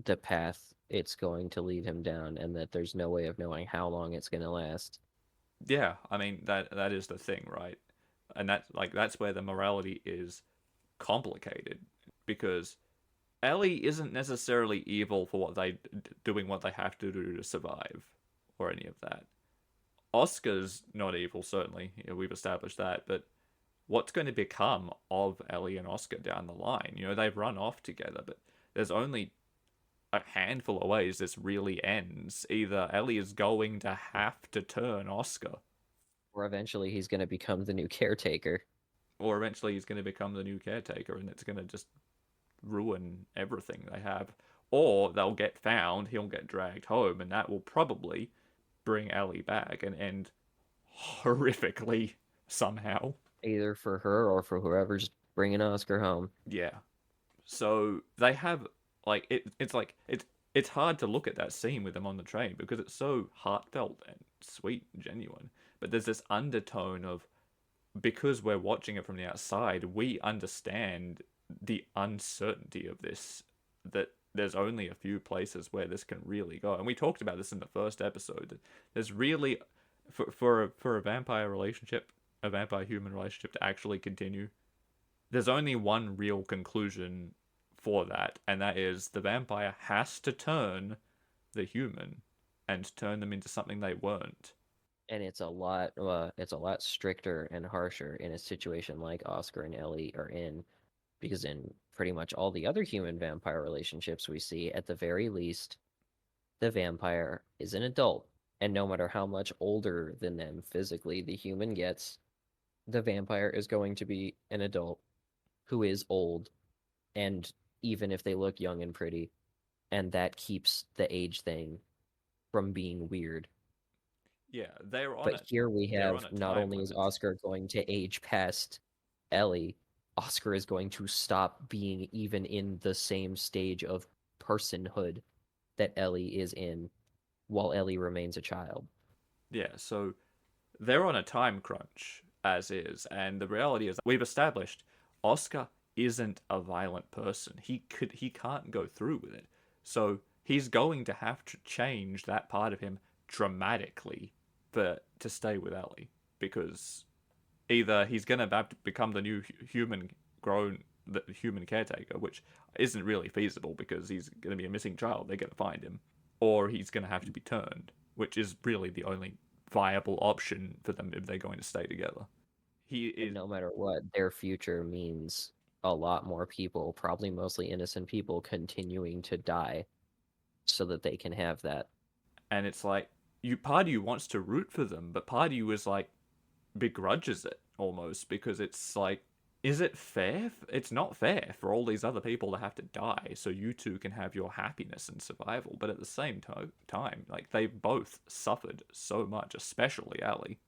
the path it's going to lead him down and that there's no way of knowing how long it's going to last. Yeah, I mean that is the thing, right? And that's where the morality is complicated because Ellie isn't necessarily evil for doing what they have to do to survive or any of that. Oscar's not evil, certainly. You know, we've established that, but what's going to become of Ellie and Oscar down the line? You know, they've run off together, but there's only a handful of ways this really ends. Either Ellie is going to have to turn Oscar, Or eventually he's going to become the new caretaker. or eventually he's going to become the new caretaker and it's going to just ruin everything they have. Or they'll get found, he'll get dragged home, and that will probably bring Ellie back and end horrifically somehow. either for her or for whoever's bringing Oscar home. Yeah. So they have like it's hard to look at that scene with them on the train because it's so heartfelt and sweet and genuine. But there's this undertone of, because we're watching it from the outside, we understand the uncertainty of this, that there's only a few places where this can really go. And we talked about this in the first episode, that there's really, for a vampire relationship, a vampire human relationship to actually continue, there's only one real conclusion for that, and that is the vampire has to turn the human and turn them into something they weren't. And it's a lot stricter and harsher in a situation like Oscar and Ellie are in, because in pretty much all the other human vampire relationships we see, at the very least, the vampire is an adult. And no matter how much older than them physically the human gets, the vampire is going to be an adult who is old, and even if they look young and pretty, and that keeps the age thing from being weird. Yeah, But here we they're have, on a not time only is limit. Oscar going to age past Ellie, Oscar is going to stop being even in the same stage of personhood that Ellie is in while Ellie remains a child. Yeah, so they're on a time crunch as is, and the reality is we've established Oscar isn't a violent person. He can't go through with it. So he's going to have to change that part of him dramatically for to stay with Ellie, because either he's going to have to become the new human grown the human caretaker, which isn't really feasible because he's going to be a missing child. They're going to find him, or he's going to have to be turned, which is really the only viable option for them if they're going to stay together. He And is, no matter what, their future means a lot more people, probably mostly innocent people, continuing to die so that they can have that. and it's like you part of you wants to root for them, but part of you is like begrudges it almost because it's like, is it fair? It's not fair for all these other people to have to die so you two can have your happiness and survival. But at the same time, like they've both suffered so much, especially Ellie.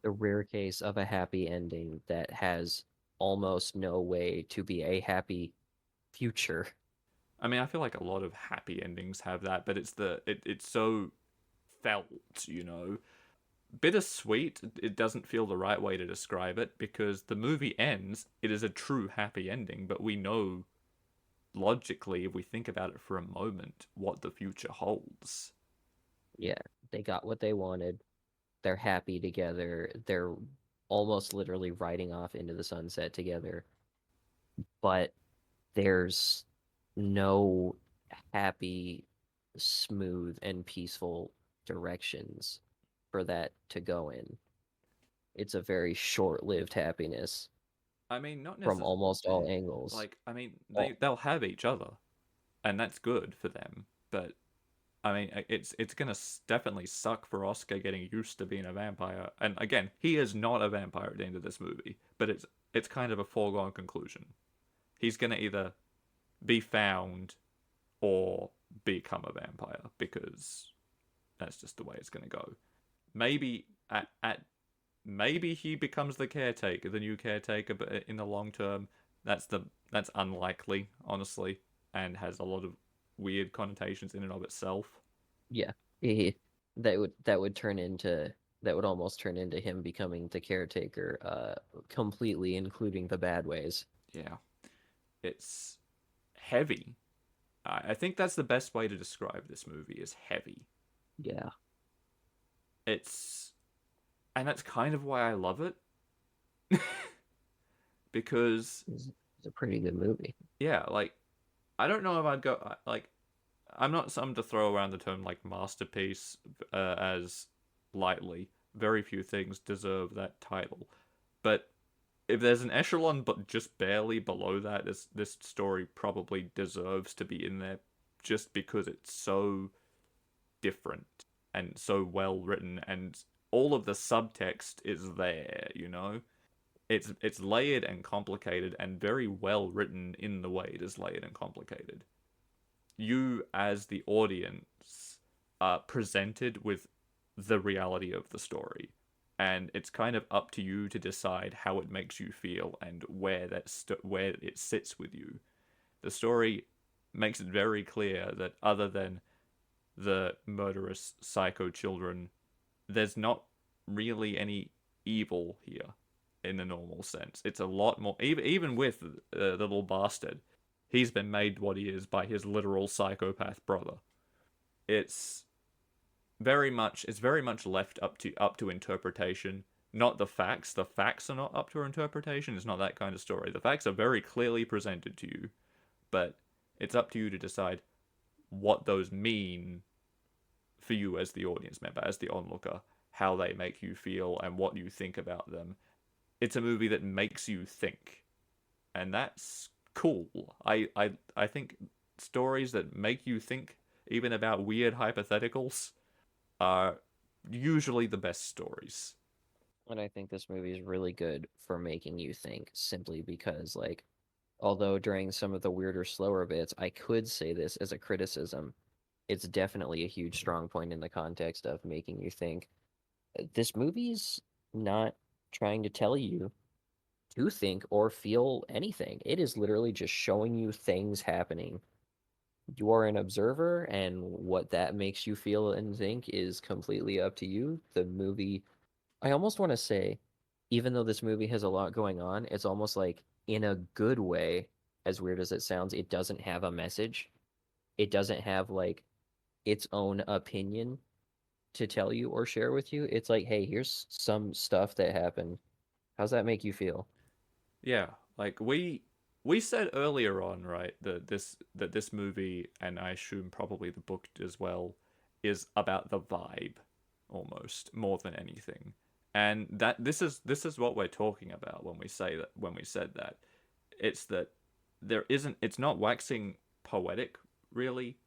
The rare case of a happy ending that has almost no way to be a happy future. I mean, I feel like a lot of happy endings have that, but it's so felt, you know. Bittersweet, it doesn't feel the right way to describe it because the movie ends, it is a true happy ending, but we know logically, if we think about it for a moment, what the future holds. Yeah, they got what they wanted. They're happy together. They're almost literally riding off into the sunset together. But there's no happy, smooth, and peaceful directions for that to go in. It's a very short-lived happiness I mean, not from necessarily. almost all angles. Like, I mean, All, they'll have each other, and that's good for them. But I mean, it's gonna definitely suck for Oscar getting used to being a vampire. And again, he is not a vampire at the end of this movie, but it's kind of a foregone conclusion. He's gonna either be found or become a vampire because that's just the way it's gonna go. Maybe at maybe he becomes the caretaker, the new caretaker, but in the long term, that's unlikely, honestly, and has a lot of weird connotations in and of itself. yeah, he, that would turn into that would almost turn into him becoming the caretaker, completely, including the bad ways. Yeah, it's heavy. I think that's the best way to describe this movie is heavy. Yeah, It's and that's kind of why I love it because it's a pretty good movie. yeah, like I don't know if I'd go like I'm not some to throw around the term like masterpiece as lightly. Very few things deserve that title. But if there's an echelon but just barely below that, this story probably deserves to be in there just because it's so different and so well written and all of the subtext is there, you know? It's layered and complicated and very well written in the way it is layered and complicated. You as the audience are presented with the reality of the story. and it's kind of up to you to decide how it makes you feel and where it sits with you. The story makes it very clear that other than the murderous psycho children, there's not really any evil here in the normal sense. It's a lot more, even with the little bastard. He's been made what he is by his literal psychopath brother. It's it's very much left up to interpretation, not the facts. The facts are not up to interpretation. It's not that kind of story. The facts are very clearly presented to you, but it's up to you to decide what those mean for you as the audience member, as the onlooker, how they make you feel and what you think about them. It's a movie that makes you think, and that's cool. I think stories that make you think, even about weird hypotheticals, are usually the best stories. And I think this movie is really good for making you think simply because, like, although during some of the weirder, slower bits, I could say this as a criticism, it's definitely a huge strong point in the context of making you think. This movie's not trying to tell you to think or feel anything. It is literally just showing you things happening. You are an observer, and what that makes you feel and think is completely up to you. The movie, I almost want to say, even though this movie has a lot going on, it's almost like, in a good way, as weird as it sounds, it doesn't have a message. It doesn't have like its own opinion to tell you or share with you. It's like, hey, here's some stuff that happened. How's that make you feel? Yeah, like we said earlier on, right, that this movie, and I assume probably the book as well, is about the vibe almost more than anything. And that this is what we're talking about when we say that when we said that. It's that it's not waxing poetic really.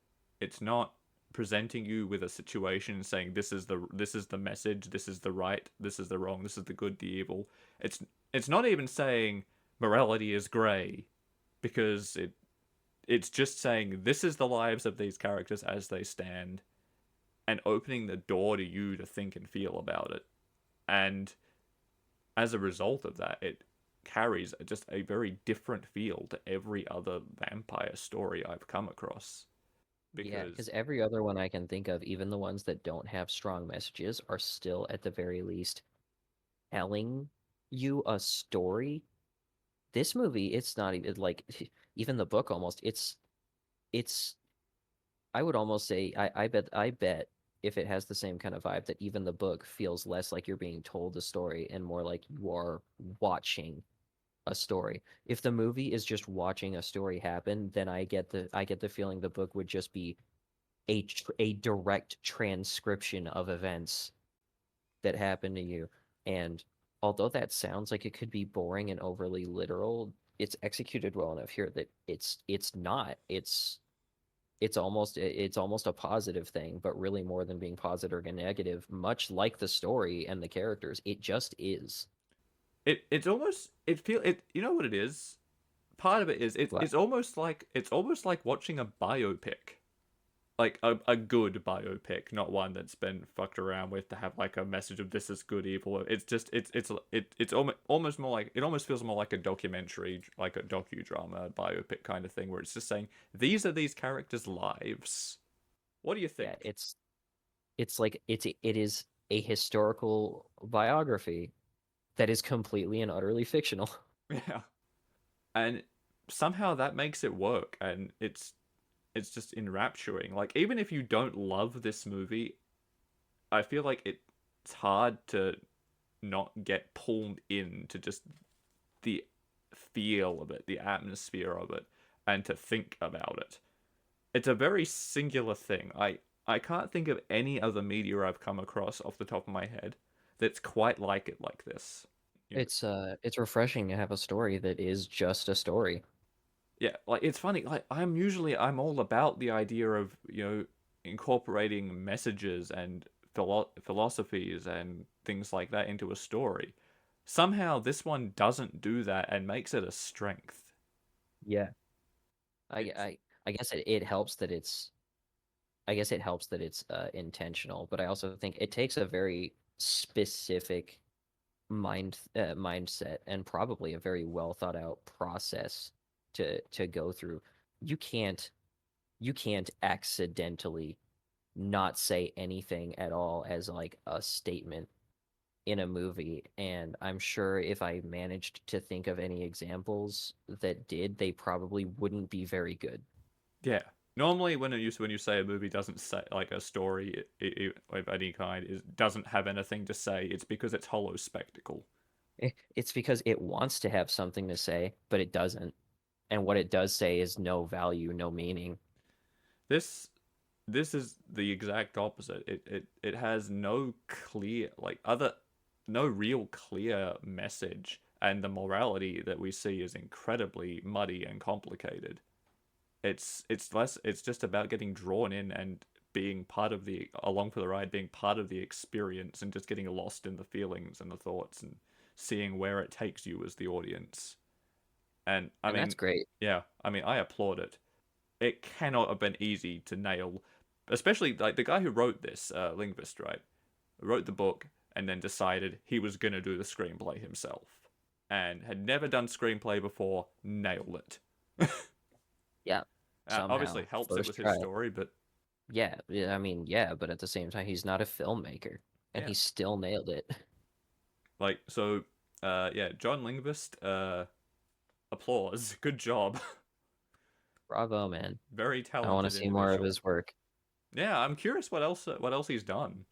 It's not presenting you with a situation and saying this is the message, this is the right, this is the wrong, this is the good, the evil. It's not even saying morality is grey, because it's just saying this is the lives of these characters as they stand, and opening the door to you to think and feel about it. And as a result of that, it carries just a very different feel to every other vampire story I've come across. Yeah, because Because every other one I can think of, even the ones that don't have strong messages, are still at the very least telling you a story. This movie, it's not even like even the book almost. It's I would almost say I bet if it has the same kind of vibe that even the book feels less like you're being told a story and more like you are watching a story. If the movie is just watching a story happen, then I get the feeling the book would just be a direct transcription of events that happen to you. And although that sounds like it could be boring and overly literal, it's executed well enough here that it's not. It's almost a positive thing, but really more than being positive or negative, much like the story and the characters, it just is. it's almost it feel it you know what it is? Part of it is But it's almost like watching a biopic. Like a good biopic, not one that's been fucked around with to have like a message of this is good evil. It's just it's almost more like it almost feels more like a documentary, like a docudrama biopic kind of thing, where it's just saying these are these characters' lives. What do you yeah, think? it's like it is a historical biography that is completely and utterly fictional. Yeah, and somehow that makes it work, and it's just enrapturing. Like even if you don't love this movie, I feel like it's hard to not get pulled into just the feel of it, the atmosphere of it, and to think about it. It's a very singular thing. I can't think of any other media I've come across off the top of my head that's quite like it like this. You know, It's refreshing to have a story that is just a story. yeah, like it's funny. Like I'm all about the idea of incorporating messages and philosophies and things like that into a story. Somehow this one doesn't do that and makes it a strength. Yeah. I It's I I guess it helps that it's I guess it helps that it's intentional, but I also think it takes a very specific mindset and probably a very well thought out process to go through. You can't you can't accidentally not say anything at all as like a statement in a movie. And I'm sure if I managed to think of any examples that did, they probably wouldn't be very good. Yeah. Normally, when you say a movie doesn't say like a story of any kind is doesn't have anything to say, it's because it's hollow spectacle. It's because it wants to have something to say, but it doesn't. And what it does say is no value, no meaning. This this is the exact opposite. It has no clear no real clear message, and the morality that we see is incredibly muddy and complicated. It's just about getting drawn in and being part of the along for the ride, being part of the experience, and just getting lost in the feelings and the thoughts and seeing where it takes you as the audience. And I And that's mean, great. yeah, I mean, I applaud it. It cannot have been easy to nail, especially like the guy who wrote this, Lindqvist, right? Wrote the book and then decided he was gonna do the screenplay himself, and had never done screenplay before. Nailed it. Yeah, Obviously somehow. helps it First with his try. story, but Yeah, yeah, I mean, yeah, but at the same time, he's not a filmmaker, and yeah, he still nailed it. like so, yeah, John Lindqvist, applause, good job, Bravo, man. very I want to talented see more of individual. his work. Yeah, I'm curious what else he's done.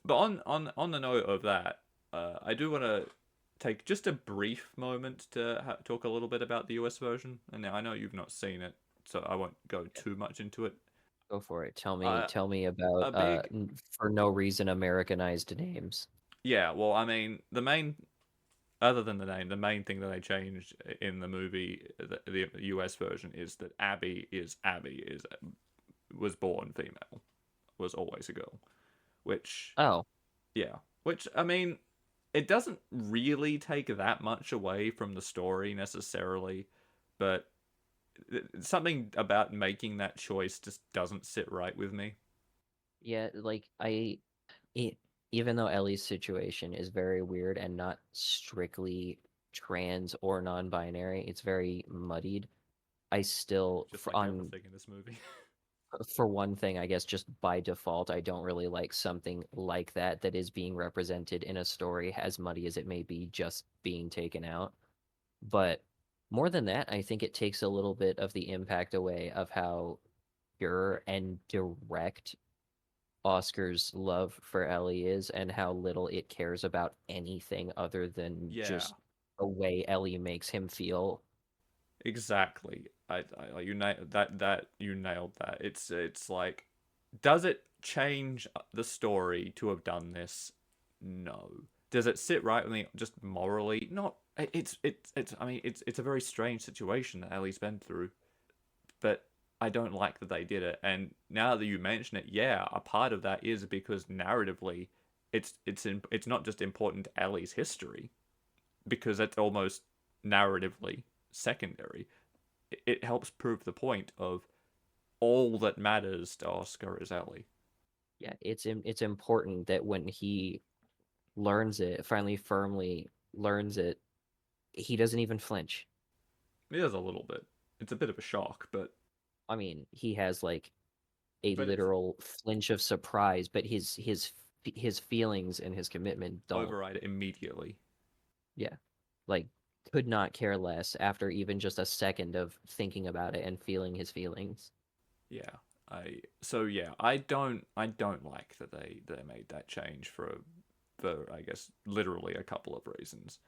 But on the note of that, I do want to take just a brief moment to talk a little bit about the US version. And now I know you've not seen it, so I won't go too much into it. Go for it. Uh, Tell me about a big for no reason Americanized names. Yeah, well, I mean, the main other than the name, the main thing that they changed in the movie, the US version, is that Abby is was born female, was always a girl. Which, Oh, yeah, which I mean, it doesn't really take that much away from the story necessarily, but something about making that choice just doesn't sit right with me. yeah, like it, even though Ellie's situation is very weird and not strictly trans or non-binary, it's very muddied. I still, Just like everything in this movie. for one thing, I guess just by default, I don't really like something like that that is being represented in a story, as muddy as it may be, just being taken out. But more than that, I think it takes a little bit of the impact away of how pure and direct Oscar's love for Ellie is and how little it cares about anything other than Yeah, just the way Ellie makes him feel. exactly. You nailed you nailed that. It's like, does it change the story to have done this? No. Does it sit right with me just morally? Not. It's. I mean, it's a very strange situation that Ellie's been through, but I don't like that they did it. And now that you mention it, yeah, a part of that is because narratively, it's not just important to Ellie's history because that's almost narratively secondary. It helps prove the point of all that matters to Oscar is Ellie. Yeah, it's important that when he learns it, finally firmly learns it, he doesn't even flinch. It is a little bit. It's a bit of a shock, I mean, he has like a but it's literal flinch of surprise, but his feelings and his commitment don't. override it immediately. Yeah. Like could not care less after even just a second of thinking about it and feeling his feelings. Yeah. I don't like that they made that change for I guess literally a couple of reasons.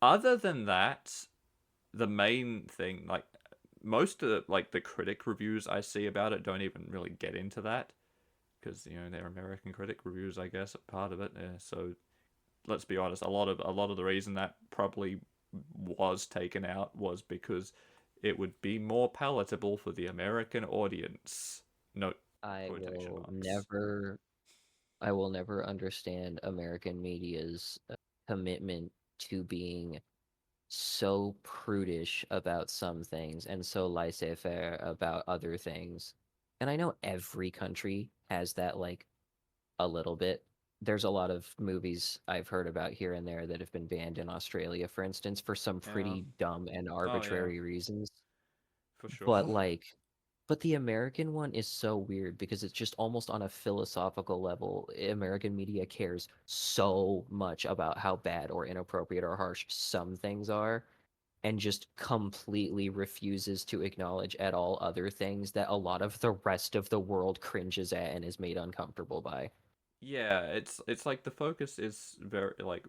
Other than that, the main thing, like most of the critic reviews I see about it don't even really get into that because they're American critic reviews, I guess, are part of it. Yeah, so let's be honest, a lot of the reason that probably was taken out was because it would be more palatable for the American audience. No I quotation will marks. never I will never understand American media's commitment to being so prudish about some things and so laissez-faire about other things. And I know every country has that like a little bit, there's a lot of movies I've heard about here and there that have been banned in Australia, for instance, for some Yeah. pretty dumb and Oh yeah, arbitrary reasons. for sure. But like, but the American one is so weird because it's just almost on a philosophical level. American media cares so much about how bad or inappropriate or harsh some things are, and just completely refuses to acknowledge at all other things that a lot of the rest of the world cringes at and is made uncomfortable by. Yeah, it's like the focus is very like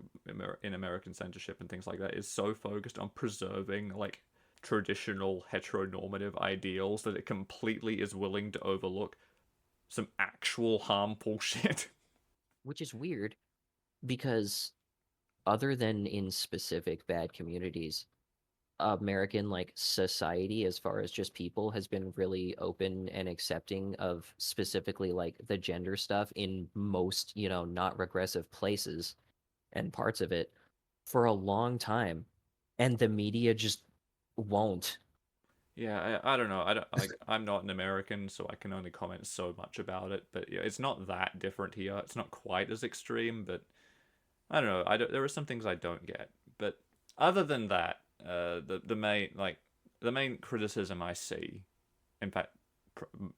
in American censorship and things like that is so focused on preserving like traditional heteronormative ideals that it completely is willing to overlook some actual harmful shit. Which is weird because other than in specific bad communities, American like society as far as just people has been really open and accepting of specifically like the gender stuff in most, not regressive places and parts of it for a long time. And the media just won't. Yeah, I don't know. I don't like. I'm not an American, so I can only comment so much about it. But yeah, it's not that different here. It's not quite as extreme, but I don't know. I don't, there are some things I don't get. But other than that, the main the main criticism I see, in fact,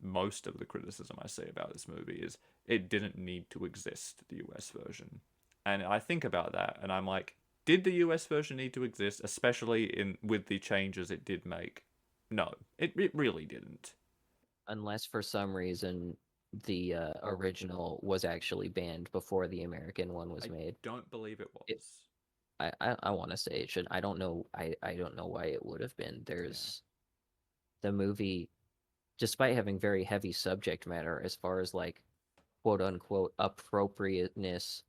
most of the criticism I see about this movie is it didn't need to exist, the US version. And I think about that, and I'm like, did the US version need to exist, especially in with the changes it did make? No, it really didn't. Unless for some reason the original was actually banned before the American one was I made. don't believe it It, was. I want to say it should. I don't know. I don't know why it would have been. Yeah. There's the movie, despite having very heavy subject matter as far as like quote unquote appropriateness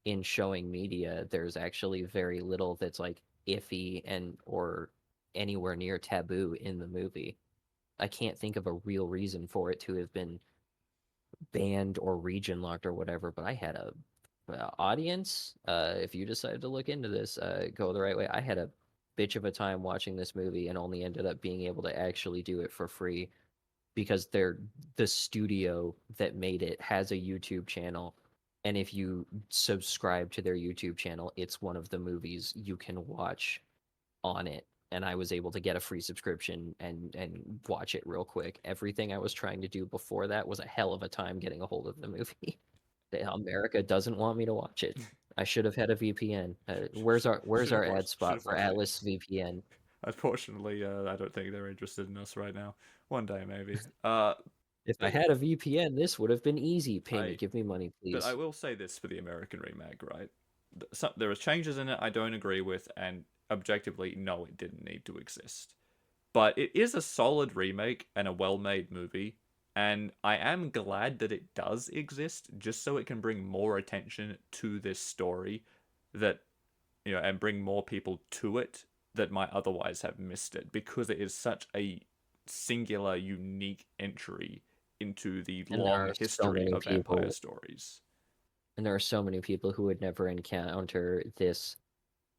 in showing media, there's actually very little that's like iffy and or anywhere near taboo in the movie. I can't think of a real reason for it to have been banned or region locked or whatever, but I had a audience. If you decided to look into this, go the right way. I had a bitch of a time watching this movie and only ended up being able to actually do it for free because the studio that made it has a YouTube channel. And if you subscribe to their YouTube channel, it's one of the movies you can watch on it. And I was able to get a free subscription and watch it real quick. Everything I was trying to do before that was a hell of a time getting a hold of the movie. America doesn't want me to watch it. I should have had a VPN. Where's Should our have ad watched. Should spot have for watched it. Atlas VPN? Unfortunately, I don't think they're interested in us right now. One day maybe. If I But had a VPN, this would have been easy. Pay me, I give me money, but I please. will say this for the American remake, right? There are changes in it I don't agree with, and objectively, no, it didn't need to exist. But it is a solid remake and a well-made movie, and I am glad that it does exist, just so it can bring more attention to this story, that and bring more people to it that might otherwise have missed it, because it is such a singular, unique entry into the And there long are so history many of vampire people, stories. and there are so many people who would never encounter this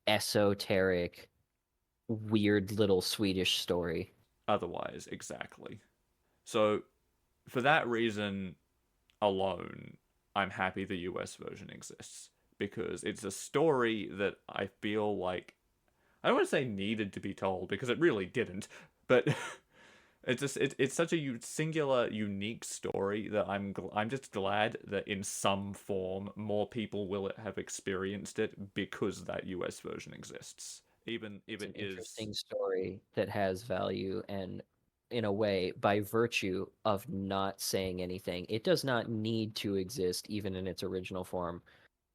esoteric, weird little Swedish story. Otherwise, exactly. So, for that reason alone, I'm happy the US version exists, because it's a story that I feel like I don't want to say needed to be told, because it really didn't, but it's such a singular, unique story that I'm just glad that in some form more people will have experienced it because that US version exists. Even if It's it an is interesting story that has value, and in a way, by virtue of not saying anything, it does not need to exist even in its original form,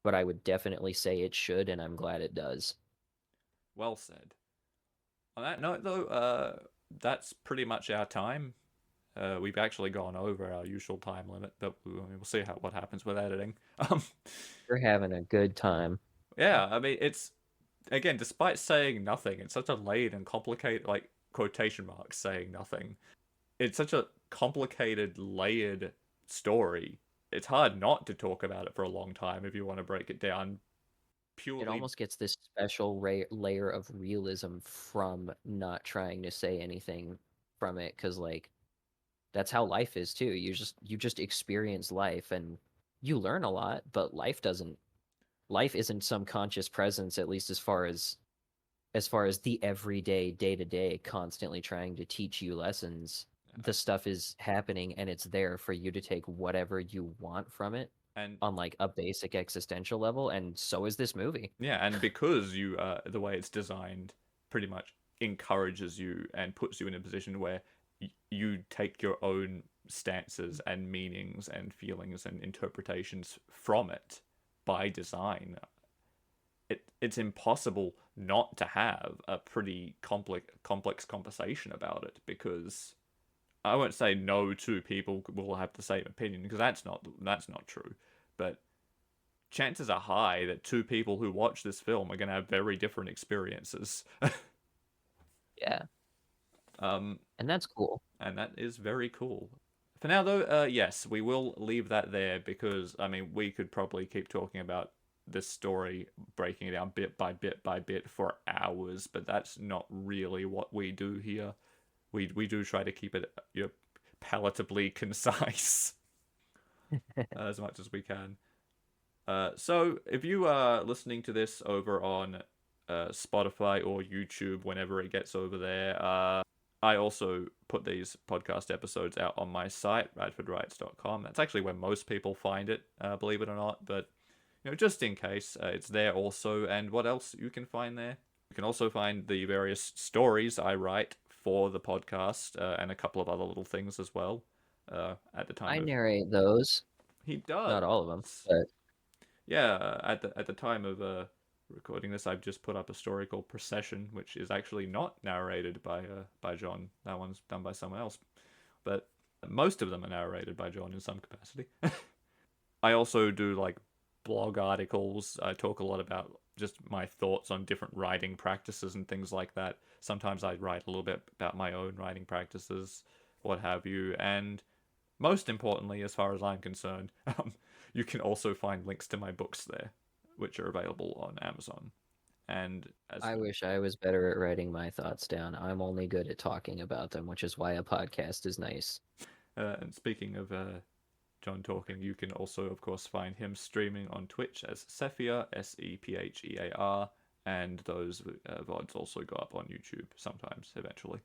but I would definitely say it should, and I'm glad it does. well said. On that note, though, that's pretty much our time. We've actually gone over our usual time limit, but we'll see what happens with editing. Um, You're having a good time. yeah, I mean, it's again, despite saying nothing, it's such a layered and complicated, like quotation marks saying nothing. It's such a complicated, layered story. It's hard not to talk about it for a long time if you want to break it down It purely. almost gets this special layer of realism from not trying to say anything from it, because like that's how life is too. You just experience life, and you learn a lot, but life isn't some conscious presence, at least as far as the everyday day to day constantly trying to teach you lessons. The stuff is happening and it's there for you to take whatever you want from it And on like a basic existential level, and so is this movie. yeah, and because you the way it's designed pretty much encourages you and puts you in a position where you take your own stances and meanings and feelings and interpretations from it by design. It's impossible not to have a pretty complex conversation about it, because I won't say no two people will have the same opinion, because that's not true, but chances are high that two people who watch this film are going to have very different experiences. Yeah, um, and that's cool. and that is very cool. For now, though, yes, we will leave that there, because I mean we could probably keep talking about this story, breaking it down bit by bit by bit for hours, but that's not really what we do here. We do try to keep it, palatably concise as much as we can. So if you are listening to this over on Spotify or YouTube, whenever it gets over there, I also put these podcast episodes out on my site, radfordwrites.com. That's actually where most people find it, believe it or not. But just in case, it's there also. And what else you can find there? You can also find the various stories I write for the podcast, and a couple of other little things as well. At the time I of narrate those, He not all of them, does. but Yeah, at the time of recording this, I've just put up a story called Procession, which is actually not narrated by John. That one's done by someone else, but most of them are narrated by John in some capacity. I also do like blog articles. I talk a lot about just my thoughts on different writing practices and things like that. Sometimes I write a little bit about my own writing practices, what have you, and most importantly, as far as I'm concerned, you can also find links to my books there, which are available on Amazon. And as I wish I was better at writing my thoughts down. I'm only good at talking about them, which is why a podcast is nice. and speaking of John talking, you can also, of course, find him streaming on Twitch as Sephir, Sephear, and those VODs also go up on YouTube sometimes, eventually.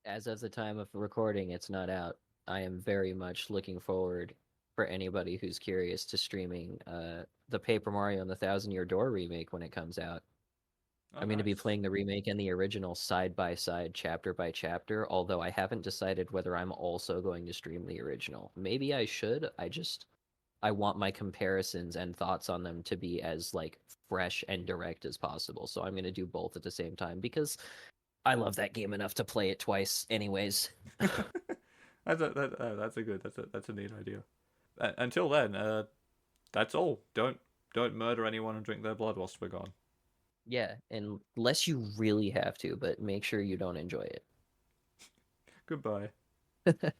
As of the time of recording, it's not out. I am very much looking forward, for anybody who's curious, to streaming the Paper Mario and the Thousand Year Door remake when it comes out. Oh, I'm going to be nice. playing the remake and the original side by side, chapter by chapter, although I haven't decided whether I'm also going to stream the original. Maybe I should. I want my comparisons and thoughts on them to be as like fresh and direct as possible. So I'm going to do both at the same time because I love that game enough to play it twice anyways. That's a neat idea. Until then, that's all. Don't murder anyone and drink their blood whilst we're gone. Yeah, unless you really have to, but make sure you don't enjoy Goodbye. it.